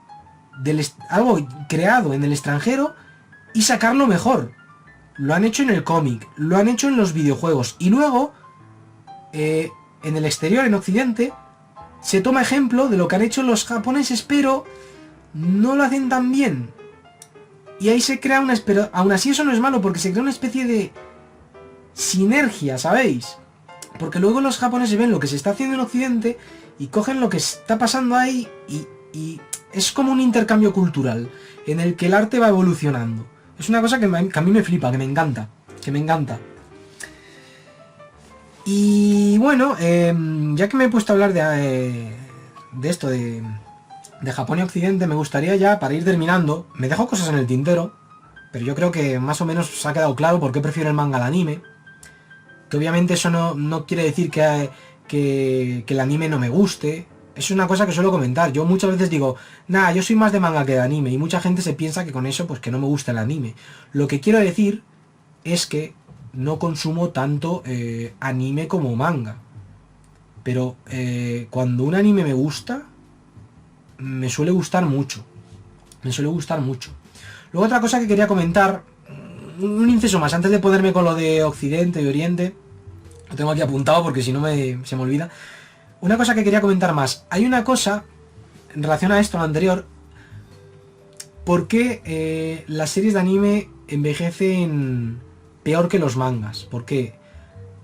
algo creado en el extranjero y sacarlo mejor. Lo han hecho en el cómic, lo han hecho en los videojuegos. Y luego, en el exterior, en Occidente, se toma ejemplo de lo que han hecho los japoneses, pero no lo hacen tan bien. Y ahí se crea una... Pero aún así eso no es malo, porque se crea una especie de sinergia, ¿sabéis? Porque luego los japoneses ven lo que se está haciendo en Occidente y cogen lo que está pasando ahí y es como un intercambio cultural en el que el arte va evolucionando. Es una cosa que a mí me flipa, que me encanta. Que me encanta. Y bueno, ya que me he puesto a hablar de esto, de Japón y Occidente, me gustaría ya, para ir terminando, me dejo cosas en el tintero, pero yo creo que más o menos se ha quedado claro por qué prefiero el manga al anime. Que obviamente eso no quiere decir que el anime no me guste. Es una cosa que suelo comentar. Yo muchas veces digo, nada, yo soy más de manga que de anime. Y mucha gente se piensa que con eso, pues que no me gusta el anime. Lo que quiero decir es que no consumo tanto anime como manga. Pero cuando un anime me gusta, me suele gustar mucho. Me suele gustar mucho. Luego otra cosa que quería comentar, un inciso más, antes de ponerme con lo de Occidente y Oriente. Lo tengo aquí apuntado porque si no se me olvida. Una cosa que quería comentar más. Hay una cosa en relación a esto, lo anterior. ¿Por qué las series de anime envejecen peor que los mangas? ¿Por qué?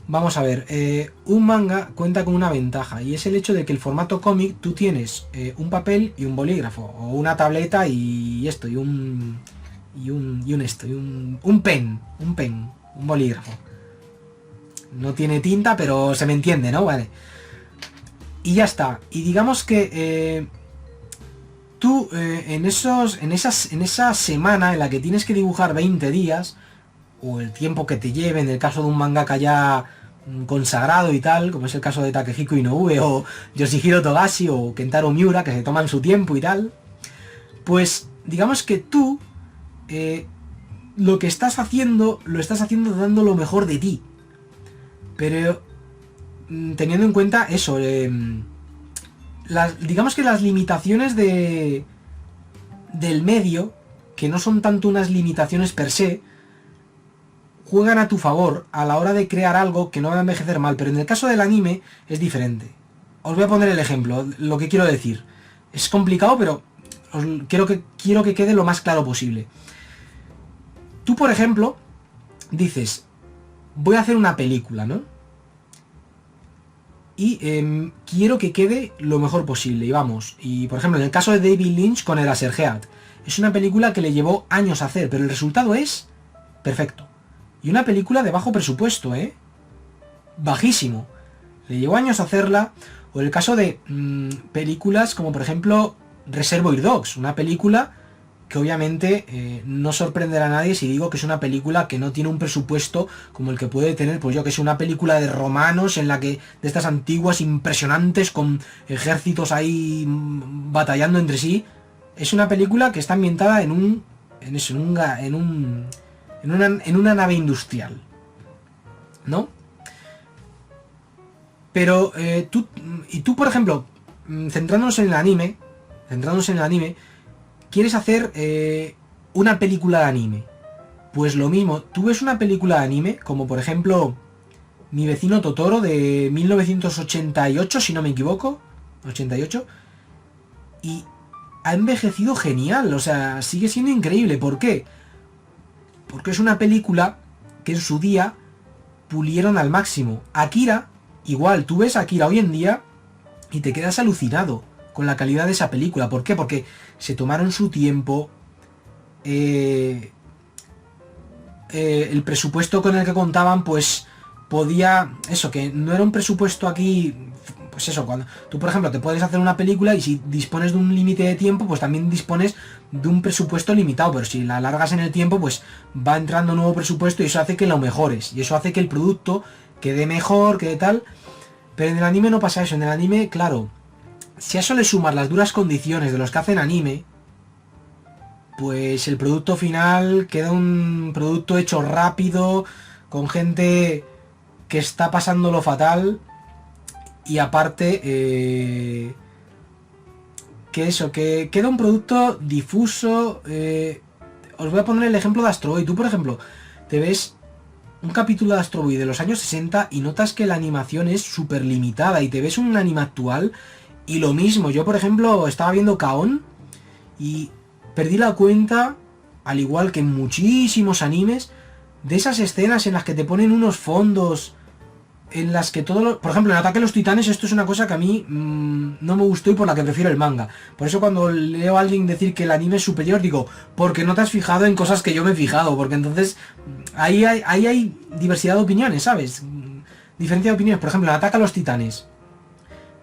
Vamos a ver. Un manga cuenta con una ventaja. Y es el hecho de que el formato cómic tú tienes un papel y un bolígrafo. O una tableta y esto. Y un pen. Un bolígrafo. No tiene tinta, pero se me entiende, ¿no? Vale. Y ya está. Y digamos que tú en esa semana en la que tienes que dibujar 20 días, o el tiempo que te lleve, en el caso de un mangaka ya consagrado y tal, como es el caso de Takehiko Inoue, o Yoshihiro Togashi, o Kentaro Miura, que se toman su tiempo y tal, pues digamos que tú lo que estás haciendo, lo estás haciendo dando lo mejor de ti. Pero teniendo en cuenta eso, digamos que las limitaciones del medio, que no son tanto unas limitaciones per se, juegan a tu favor a la hora de crear algo que no va a envejecer mal. Pero en el caso del anime es diferente. Os voy a poner el ejemplo, lo que quiero decir. Es complicado, pero quiero que quede lo más claro posible. Tú, por ejemplo, dices, voy a hacer una película, ¿no? Y quiero que quede lo mejor posible. Y vamos, y por ejemplo, en el caso de David Lynch con Eraserhead, es una película que le llevó años a hacer, pero el resultado es perfecto. Y una película de bajo presupuesto, bajísimo. Le llevó años a hacerla. O el caso de películas como por ejemplo Reservoir Dogs, una película que obviamente no sorprenderá a nadie si digo que es una película que no tiene un presupuesto como el que puede tener, pues yo que sé, una película de romanos en la que, de estas antiguas impresionantes con ejércitos ahí batallando entre sí. Es una película que está ambientada en una nave industrial, ¿no? Pero tú, por ejemplo, centrándonos en el anime, quieres hacer una película de anime. Pues lo mismo, tú ves una película de anime, como por ejemplo Mi vecino Totoro de 1988, si no me equivoco, 88, y ha envejecido genial, o sea, sigue siendo increíble. ¿Por qué? Porque es una película que en su día pulieron al máximo. Akira, igual, tú ves Akira hoy en día y te quedas alucinado con la calidad de esa película. ¿Por qué? Porque se tomaron su tiempo, el presupuesto con el que contaban, pues podía, eso, que no era un presupuesto aquí, pues eso, cuando tú por ejemplo te puedes hacer una película y si dispones de un límite de tiempo, pues también dispones de un presupuesto limitado, pero si la alargas en el tiempo, pues va entrando nuevo presupuesto y eso hace que lo mejores, y eso hace que el producto quede mejor, quede tal. Pero en el anime no pasa eso. En el anime, claro, si a eso le sumas las duras condiciones de los que hacen anime, pues el producto final queda un producto hecho rápido, con gente que está pasándolo fatal, y aparte, que eso, que queda un producto difuso. Os voy a poner el ejemplo de Astro Boy. Tú, por ejemplo, te ves un capítulo de Astro Boy de los años 60 y notas que la animación es súper limitada, y te ves un anime actual y lo mismo. Yo, por ejemplo, estaba viendo Kaon y perdí la cuenta, al igual que en muchísimos animes, de esas escenas en las que te ponen unos fondos, en las que todo por ejemplo, en Ataque a los Titanes, esto es una cosa que a mí no me gustó y por la que prefiero el manga. Por eso cuando leo a alguien decir que el anime es superior, digo, porque no te has fijado en cosas que yo me he fijado, porque entonces ahí hay diversidad de opiniones, ¿sabes? Diferencia de opiniones. Por ejemplo, en Ataque a los Titanes,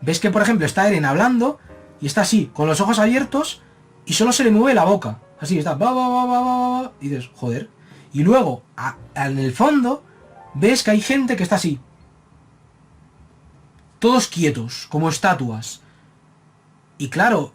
ves que, por ejemplo, está Eren hablando y está así, con los ojos abiertos, y solo se le mueve la boca. Así está, y dices, joder. Y luego, en el fondo, ves que hay gente que está así, todos quietos, como estatuas. Y claro,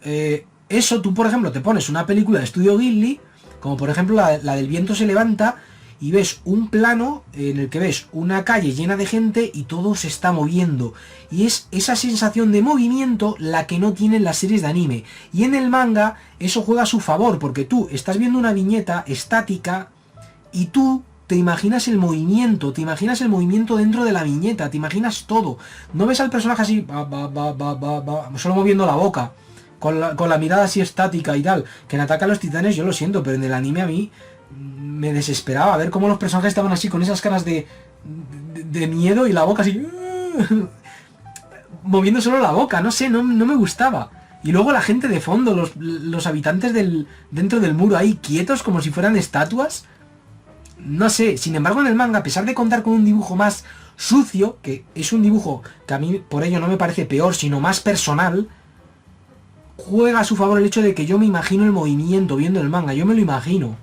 eso tú, por ejemplo, te pones una película de Estudio Ghibli, como por ejemplo la del viento se levanta, y ves un plano en el que ves una calle llena de gente y todo se está moviendo. Y es esa sensación de movimiento la que no tienen las series de anime. Y en el manga eso juega a su favor, porque tú estás viendo una viñeta estática y tú te imaginas el movimiento dentro de la viñeta, te imaginas todo. No ves al personaje así, solo moviendo la boca, con la mirada así estática y tal. Que en Ataque a los Titanes yo lo siento, pero en el anime a mí me desesperaba ver cómo los personajes estaban así, con esas caras de miedo y la boca así, moviendo solo la boca, no sé, no me gustaba. Y luego la gente de fondo, los habitantes dentro del muro ahí, quietos como si fueran estatuas. No sé, sin embargo en el manga, a pesar de contar con un dibujo más sucio, que es un dibujo que a mí por ello no me parece peor, sino más personal, juega a su favor el hecho de que yo me imagino el movimiento viendo el manga, yo me lo imagino,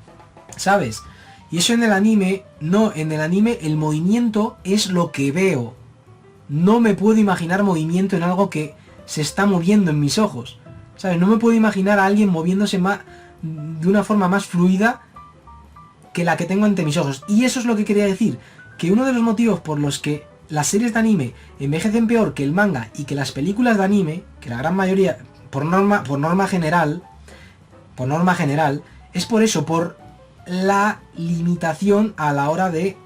¿sabes? Y eso en el anime, no, en el anime el movimiento es lo que veo. No me puedo imaginar movimiento en algo que se está moviendo en mis ojos, ¿sabes? No me puedo imaginar a alguien moviéndose de una forma más fluida que la que tengo ante mis ojos. Y eso es lo que quería decir, que uno de los motivos por los que las series de anime envejecen peor que el manga y que las películas de anime, que la gran mayoría, por norma general, es por eso, por la limitación a la hora de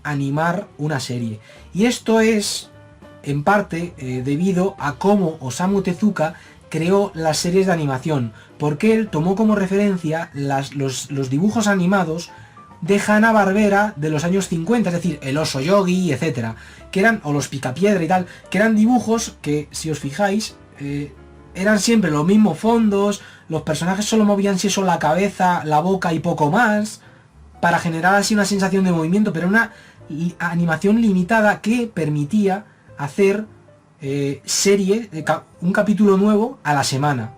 animar una serie. Y esto es, en parte, debido a cómo Osamu Tezuka creó las series de animación, porque él tomó como referencia los dibujos animados de Hanna-Barbera de los años 50, es decir, el oso Yogi, etcétera, que eran, o los Picapiedra y tal, que eran dibujos que, si os fijáis, eran siempre los mismos fondos, los personajes solo movían si eso la cabeza, la boca y poco más, para generar así una sensación de movimiento, pero una animación limitada que permitía hacer un capítulo nuevo a la semana.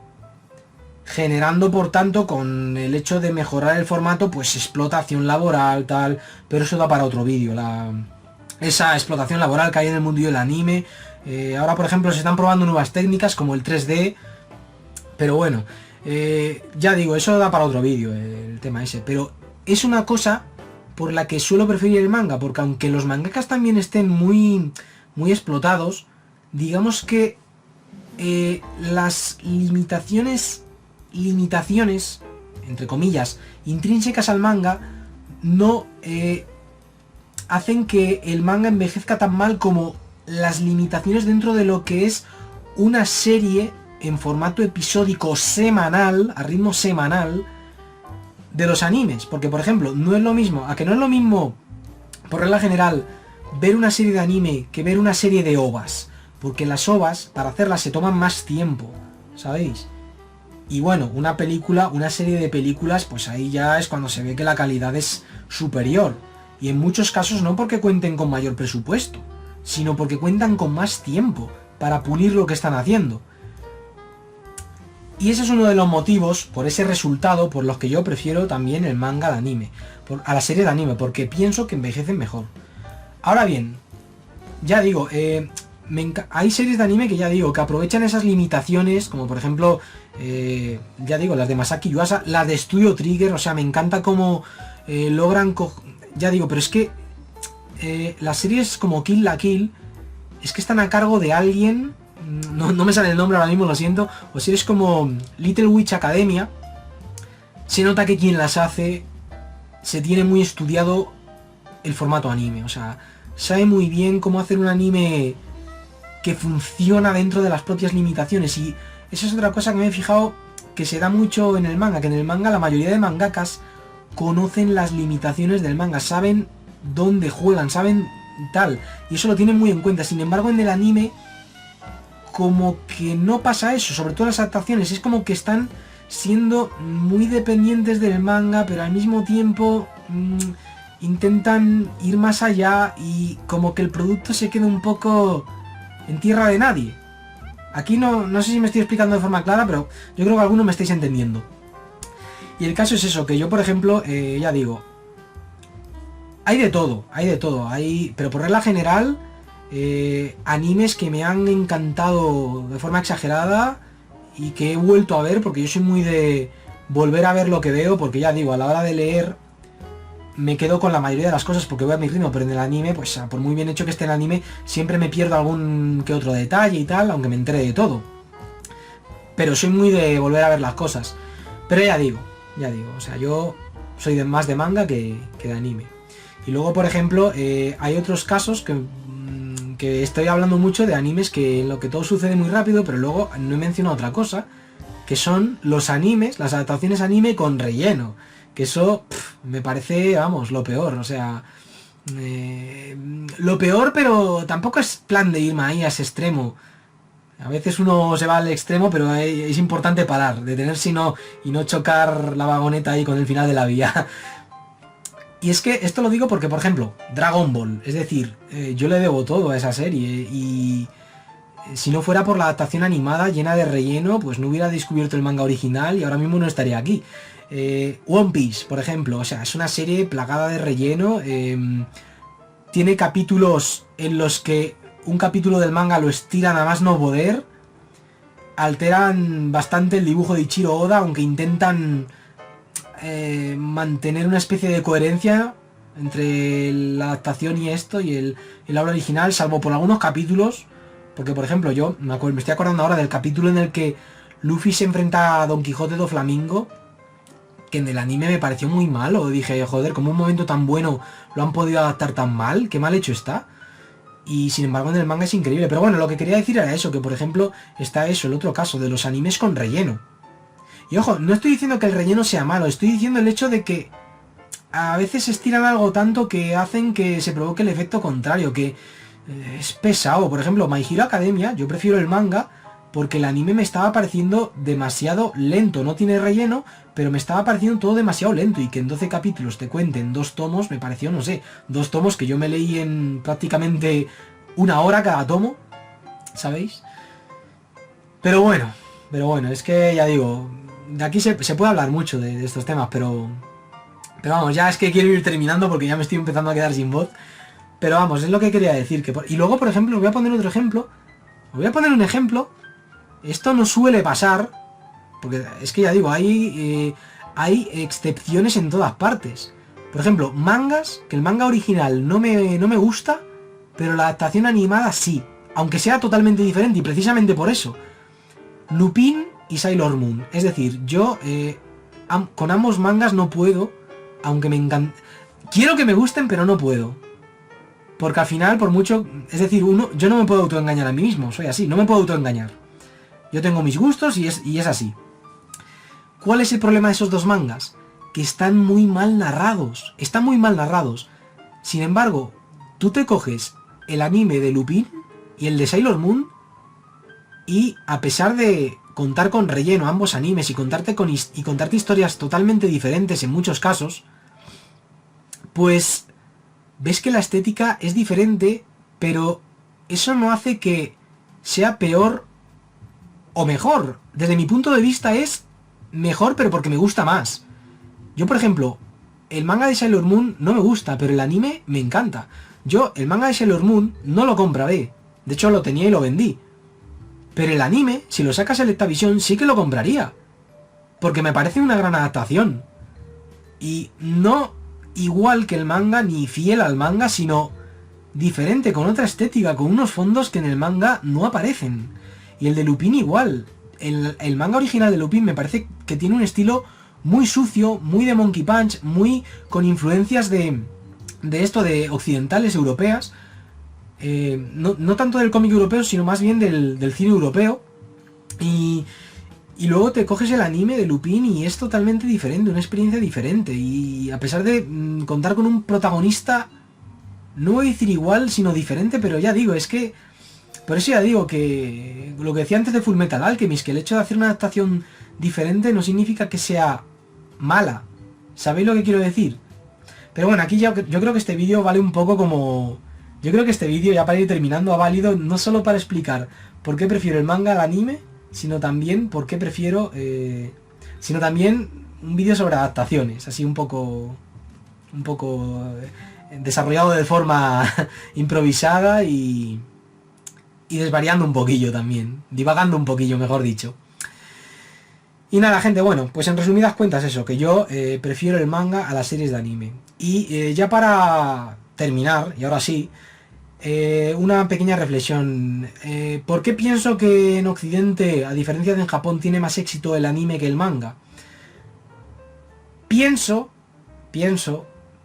generando por tanto con el hecho de mejorar el formato pues explotación laboral tal, pero eso da para otro vídeo, esa explotación laboral que hay en el mundo del anime. Ahora por ejemplo se están probando nuevas técnicas como el 3D, pero bueno, ya digo, eso da para otro vídeo, el tema ese, pero es una cosa por la que suelo preferir el manga, porque aunque los mangakas también estén muy explotados, digamos que las limitaciones, entre comillas, intrínsecas al manga, no hacen que el manga envejezca tan mal como las limitaciones dentro de lo que es una serie en formato episódico semanal, a ritmo semanal, de los animes. Porque, por ejemplo, no es lo mismo, por regla general, ver una serie de anime que ver una serie de OVAs. Porque las OVAs, para hacerlas, se toman más tiempo, ¿sabéis? Y bueno, una serie de películas, pues ahí ya es cuando se ve que la calidad es superior. Y en muchos casos no porque cuenten con mayor presupuesto, sino porque cuentan con más tiempo para pulir lo que están haciendo. Y ese es uno de los motivos, por ese resultado, por los que yo prefiero también el manga de anime, a la serie de anime, porque pienso que envejecen mejor. Ahora bien, ya digo, hay series de anime que ya digo, que aprovechan esas limitaciones, como por ejemplo, ya digo, las de Masaki Yuasa, las de Studio Trigger, o sea, me encanta cómo logran... Ya digo, pero es que las series como Kill la Kill, es que están a cargo de alguien... No me sale el nombre ahora mismo, lo siento. O si eres como Little Witch Academia, se nota que quien las hace se tiene muy estudiado el formato anime. O sea, sabe muy bien cómo hacer un anime que funciona dentro de las propias limitaciones. Y esa es otra cosa que me he fijado que se da mucho en el manga. Que en el manga la mayoría de mangakas conocen las limitaciones del manga. Saben dónde juegan, saben tal. Y eso lo tienen muy en cuenta. Sin embargo, en el anime... como que no pasa eso, sobre todo las adaptaciones, es como que están siendo muy dependientes del manga, pero al mismo tiempo intentan ir más allá y como que el producto se queda un poco en tierra de nadie. Aquí no sé si me estoy explicando de forma clara, pero yo creo que algunos me estáis entendiendo. Y el caso es eso, que yo por ejemplo, ya digo, hay de todo, pero por regla general... animes que me han encantado de forma exagerada y que he vuelto a ver, porque yo soy muy de volver a ver lo que veo, porque ya digo, a la hora de leer me quedo con la mayoría de las cosas porque voy a mi ritmo, pero en el anime, pues por muy bien hecho que esté el anime, siempre me pierdo algún que otro detalle y tal, aunque me entere de todo. Pero soy muy de volver a ver las cosas. Pero ya digo, o sea, yo soy más de manga que de anime. Y luego, por ejemplo, hay otros casos que estoy hablando mucho de animes que en lo que todo sucede muy rápido, pero luego no he mencionado otra cosa, que son los animes, las adaptaciones anime con relleno. Que eso me parece, vamos, lo peor, o sea... lo peor, pero tampoco es plan de irme ahí a ese extremo. A veces uno se va al extremo, pero es importante parar, detenerse y no chocar la vagoneta ahí con el final de la vía. Y es que esto lo digo porque, por ejemplo, Dragon Ball, es decir, yo le debo todo a esa serie y si no fuera por la adaptación animada llena de relleno, pues no hubiera descubierto el manga original y ahora mismo no estaría aquí. One Piece, por ejemplo, o sea, es una serie plagada de relleno, tiene capítulos en los que un capítulo del manga lo estiran a más no poder, alteran bastante el dibujo de Ichiro Oda, aunque intentan... mantener una especie de coherencia entre la adaptación y esto y el obra original, salvo por algunos capítulos, porque por ejemplo yo me estoy acordando ahora del capítulo en el que Luffy se enfrenta a Don Quijote do Flamingo, que en el anime me pareció muy malo. Dije, joder, como un momento tan bueno lo han podido adaptar tan mal, qué mal hecho está. Y sin embargo en el manga es increíble. Pero bueno, lo que quería decir era eso, que por ejemplo está eso, el otro caso de los animes con relleno. Y ojo, no estoy diciendo que el relleno sea malo, estoy diciendo el hecho de que a veces estiran algo tanto que hacen que se provoque el efecto contrario, que es pesado. Por ejemplo, My Hero Academia, yo prefiero el manga porque el anime me estaba pareciendo demasiado lento. No tiene relleno, pero me estaba pareciendo todo demasiado lento. Y que en 12 capítulos te cuenten 2 tomos, me pareció, no sé, 2 tomos que yo me leí en prácticamente 1 hora cada tomo, ¿sabéis? Pero bueno, es que ya digo... de aquí se puede hablar mucho de estos temas, pero vamos, ya es que quiero ir terminando porque ya me estoy empezando a quedar sin voz. Pero vamos, es lo que quería decir. Y luego, por ejemplo, os voy a poner otro ejemplo. Os voy a poner un ejemplo. Esto no suele pasar, porque es que ya digo, hay excepciones en todas partes. Por ejemplo, mangas, que el manga original no me gusta, pero la adaptación animada sí. Aunque sea totalmente diferente, y precisamente por eso. Lupin y Sailor Moon. Es decir, yo con ambos mangas no puedo, aunque me encantan. Quiero que me gusten, pero no puedo. Porque al final, por mucho... Es decir, yo no me puedo autoengañar a mí mismo, soy así, no me puedo autoengañar. Yo tengo mis gustos y es así. ¿Cuál es el problema de esos dos mangas? Que están muy mal narrados. Están muy mal narrados. Sin embargo, tú te coges el anime de Lupin y el de Sailor Moon y a pesar de contar con relleno ambos animes y contarte historias totalmente diferentes en muchos casos, pues ves que la estética es diferente, pero eso no hace que sea peor o mejor. Desde mi punto de vista es mejor, pero porque me gusta más. Yo, por ejemplo, el manga de Sailor Moon no me gusta, pero el anime me encanta. Yo, el manga de Sailor Moon no lo compraré. De hecho, lo tenía y lo vendí. Pero el anime, si lo sacas a Lectavision, sí que lo compraría. Porque me parece una gran adaptación. Y no igual que el manga, ni fiel al manga, sino diferente, con otra estética, con unos fondos que en el manga no aparecen. Y el de Lupin igual. El manga original de Lupin me parece que tiene un estilo muy sucio, muy de Monkey Punch, muy con influencias de esto de occidentales, europeas. No tanto del cómic europeo, sino más bien del cine europeo. Y luego te coges el anime de Lupin y es totalmente diferente, una experiencia diferente. Y a pesar de contar con un protagonista, no voy a decir igual, sino diferente, pero ya digo, es que... Por eso ya digo que lo que decía antes de Fullmetal Alchemist, que el hecho de hacer una adaptación diferente no significa que sea mala. ¿Sabéis lo que quiero decir? Pero bueno, aquí yo creo que este vídeo vale un poco como... Yo creo que este vídeo, ya para ir terminando, ha valido no solo para explicar por qué prefiero el manga al anime, sino también por qué prefiero... sino también un vídeo sobre adaptaciones, así un poco desarrollado de forma improvisada y desvariando un poquillo también, divagando un poquillo, mejor dicho. Y nada, gente, bueno, pues en resumidas cuentas eso, que yo prefiero el manga a las series de anime. Y ya para terminar, y ahora sí, una pequeña reflexión. ¿Por qué pienso que en Occidente, a diferencia de en Japón, tiene más éxito el anime que el manga?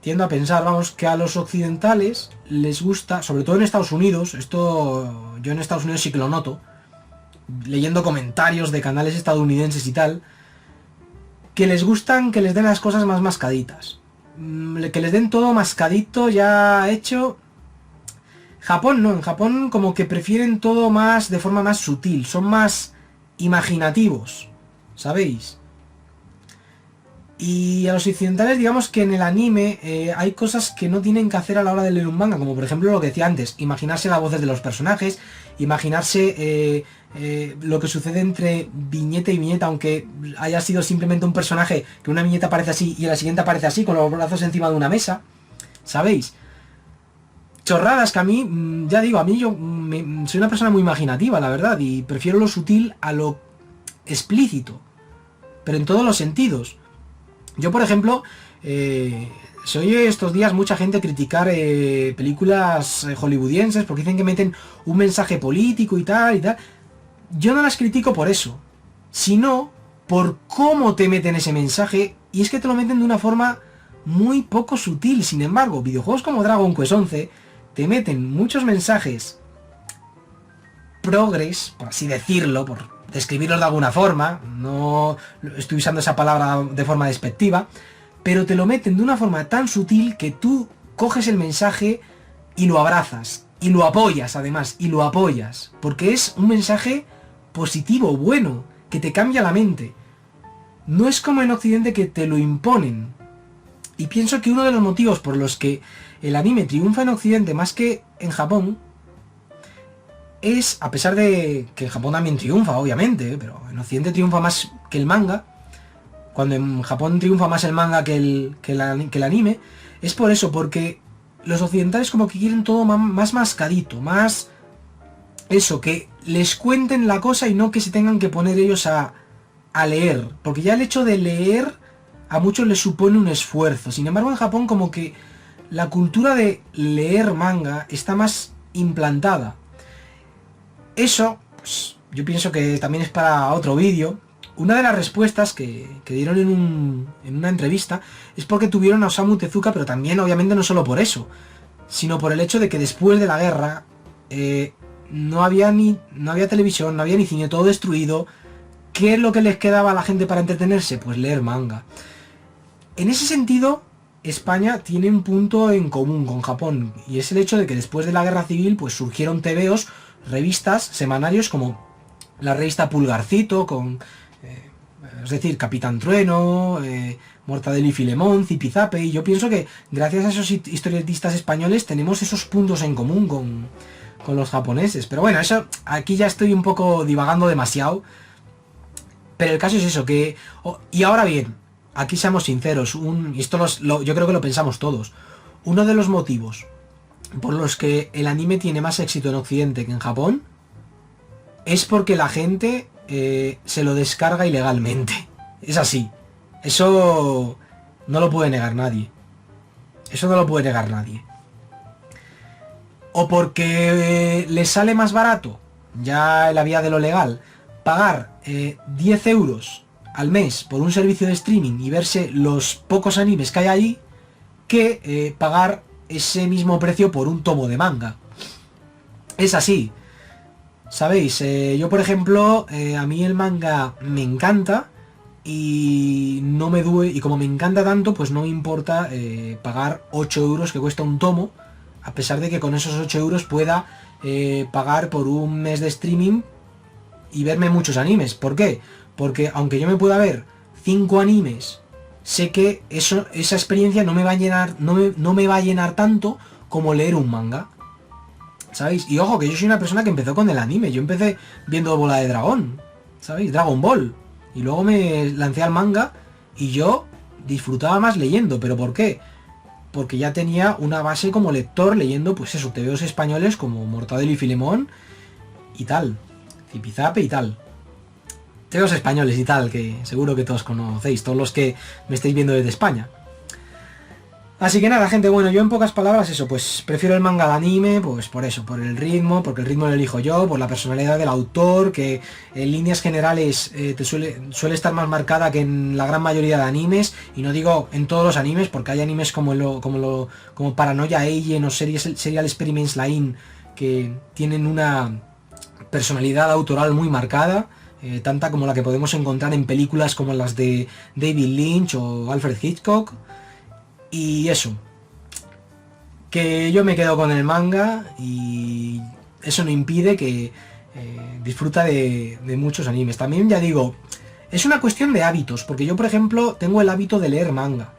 Tiendo a pensar, vamos, que a los occidentales les gusta, sobre todo en Estados Unidos, esto yo en Estados Unidos sí que lo noto, leyendo comentarios de canales estadounidenses y tal, que les gustan que les den las cosas más mascaditas. Que les den todo mascadito, ya hecho. Japón no, en Japón como que prefieren todo más de forma más sutil, son más imaginativos, ¿sabéis? Y a los occidentales, digamos que en el anime hay cosas que no tienen que hacer a la hora de leer un manga, como por ejemplo lo que decía antes, imaginarse las voces de los personajes, imaginarse lo que sucede entre viñeta y viñeta, aunque haya sido simplemente un personaje que una viñeta aparece así y en la siguiente aparece así, con los brazos encima de una mesa, ¿sabéis? Chorradas que a mí, ya digo, a mí soy una persona muy imaginativa, la verdad, y prefiero lo sutil a lo explícito, pero en todos los sentidos. Yo, por ejemplo, se oye estos días mucha gente criticar películas hollywoodienses porque dicen que meten un mensaje político y tal y tal. Yo no las critico por eso, sino por cómo te meten ese mensaje, y es que te lo meten de una forma muy poco sutil. Sin embargo, videojuegos como Dragon Quest 11 te meten muchos mensajes progres, por así decirlo, por describirlos de alguna forma, no estoy usando esa palabra de forma despectiva, pero te lo meten de una forma tan sutil que tú coges el mensaje y lo abrazas, y lo apoyas además, y lo apoyas, porque es un mensaje positivo, bueno, que te cambia la mente. No es como en Occidente que te lo imponen. Y pienso que uno de los motivos por los que el anime triunfa en Occidente más que en Japón es, a pesar de que en Japón también triunfa, obviamente, pero en Occidente triunfa más que el manga, cuando en Japón triunfa más el manga que el anime, es por eso, porque los occidentales como que quieren todo más mascadito, más eso, que les cuenten la cosa y no que se tengan que poner ellos a leer, porque ya el hecho de leer a muchos les supone un esfuerzo. Sin embargo, en Japón como que la cultura de leer manga está más implantada. Eso, pues yo pienso que también es para otro vídeo. Una de las respuestas que dieron en una entrevista es porque tuvieron a Osamu Tezuka, pero también obviamente no solo por eso, sino por el hecho de que después de la guerra no había televisión, no había ni cine, todo destruido. ¿Qué es lo que les quedaba a la gente para entretenerse? Pues leer manga. En ese sentido, España tiene un punto en común con Japón, y es el hecho de que después de la guerra civil pues surgieron tebeos, revistas, semanarios como la revista Pulgarcito, con es decir, Capitán Trueno, Mortadelo y Filemón, Zipizape, y yo pienso que gracias a esos historietistas españoles tenemos esos puntos en común con los japoneses. Pero bueno, eso aquí ya estoy un poco divagando demasiado. Pero el caso es eso, que... y ahora bien, aquí seamos sinceros, y esto yo creo que lo pensamos todos. Uno de los motivos por los que el anime tiene más éxito en Occidente que en Japón es porque la gente se lo descarga ilegalmente. Es así. Eso no lo puede negar nadie. Eso no lo puede negar nadie. O porque les sale más barato, ya en la vía de lo legal, pagar 10 euros al mes por un servicio de streaming y verse los pocos animes que hay ahí, que pagar ese mismo precio por un tomo de manga. Es así. ¿Sabéis? Yo por ejemplo, a mí el manga me encanta y no me duele, y como me encanta tanto, pues no me importa pagar 8 euros que cuesta un tomo, a pesar de que con esos 8 euros pueda pagar por un mes de streaming y verme muchos animes. ¿Por qué? Porque aunque yo me pueda ver 5 animes, sé que esa experiencia no me va a llenar, no me va a llenar tanto como leer un manga. ¿Sabéis? Y ojo, que yo soy una persona que empezó con el anime. Yo empecé viendo Bola de Dragón, ¿sabéis? Dragon Ball. Y luego me lancé al manga y yo disfrutaba más leyendo. ¿Pero por qué? Porque ya tenía una base como lector leyendo, pues eso, tebeos españoles como Mortadelo y Filemón y tal. Zipizape y tal. Tebeos españoles y tal, que seguro que todos conocéis, todos los que me estáis viendo desde España. Así que nada, gente, bueno, yo en pocas palabras eso, pues prefiero el manga al anime, pues por eso, por el ritmo, porque el ritmo lo elijo yo, por la personalidad del autor, que en líneas generales te suele estar más marcada que en la gran mayoría de animes, y no digo en todos los animes, porque hay animes como Paranoia Agent o Serial Experiments Lain, que tienen una personalidad autoral muy marcada, tanta como la que podemos encontrar en películas como las de David Lynch o Alfred Hitchcock. Y eso, que yo me quedo con el manga y eso no impide que disfruta de muchos animes. También ya digo, es una cuestión de hábitos, porque yo por ejemplo tengo el hábito de leer manga.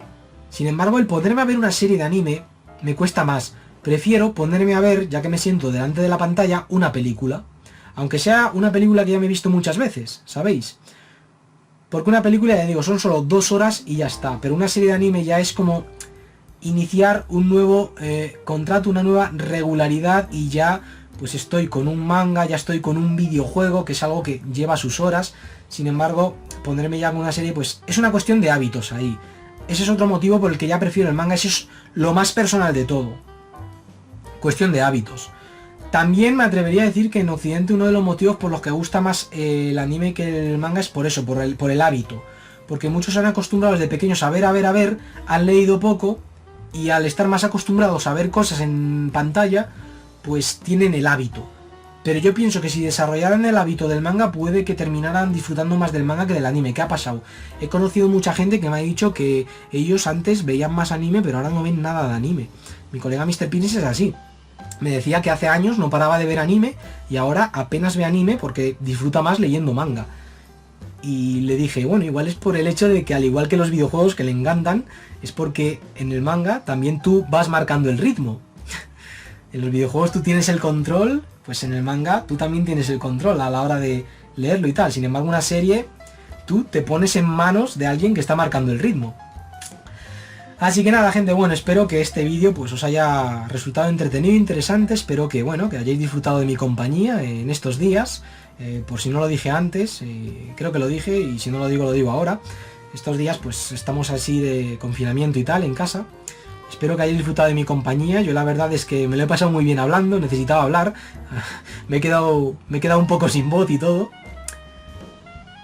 Sin embargo, el ponerme a ver una serie de anime me cuesta más. Prefiero ponerme a ver, ya que me siento delante de la pantalla, una película. Aunque sea una película que ya me he visto muchas veces, ¿sabéis? Porque una película, ya digo, son solo 2 horas y ya está. Pero una serie de anime ya es como iniciar un nuevo contrato, una nueva regularidad, y ya pues estoy con un manga, ya estoy con un videojuego, que es algo que lleva sus horas. Sin embargo, ponerme ya con una serie, pues es una cuestión de hábitos ahí. Ese es otro motivo por el que ya prefiero el manga. Ese es lo más personal de todo. Cuestión de hábitos. También me atrevería a decir que en Occidente uno de los motivos por los que gusta más el anime que el manga es por eso, por el hábito. Porque muchos se han acostumbrado desde pequeños a ver, han leído poco, y al estar más acostumbrados a ver cosas en pantalla, pues tienen el hábito. Pero yo pienso que si desarrollaran el hábito del manga, puede que terminaran disfrutando más del manga que del anime. ¿Qué ha pasado? He conocido mucha gente que me ha dicho que ellos antes veían más anime, pero ahora no ven nada de anime. Mi colega Mr. Pines es así. Me decía que hace años no paraba de ver anime y ahora apenas ve anime porque disfruta más leyendo manga. Y le dije, bueno, igual es por el hecho de que, al igual que los videojuegos que le encantan, es porque en el manga también tú vas marcando el ritmo. En los videojuegos tú tienes el control, pues en el manga tú también tienes el control a la hora de leerlo y tal. Sin embargo, una serie tú te pones en manos de alguien que está marcando el ritmo. Así que nada, gente, bueno, espero que este vídeo pues os haya resultado entretenido, interesante. Espero que, bueno, que hayáis disfrutado de mi compañía en estos días. Por si no lo dije antes, creo que lo dije, y si no lo digo ahora. Estos días pues estamos así de confinamiento y tal, en casa. Espero que hayáis disfrutado de mi compañía. Yo la verdad es que me lo he pasado muy bien hablando, necesitaba hablar. me he quedado un poco sin voz y todo.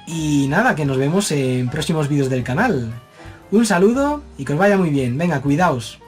Y nada, que nos vemos en próximos vídeos del canal. Un saludo y que os vaya muy bien. Venga, cuidaos.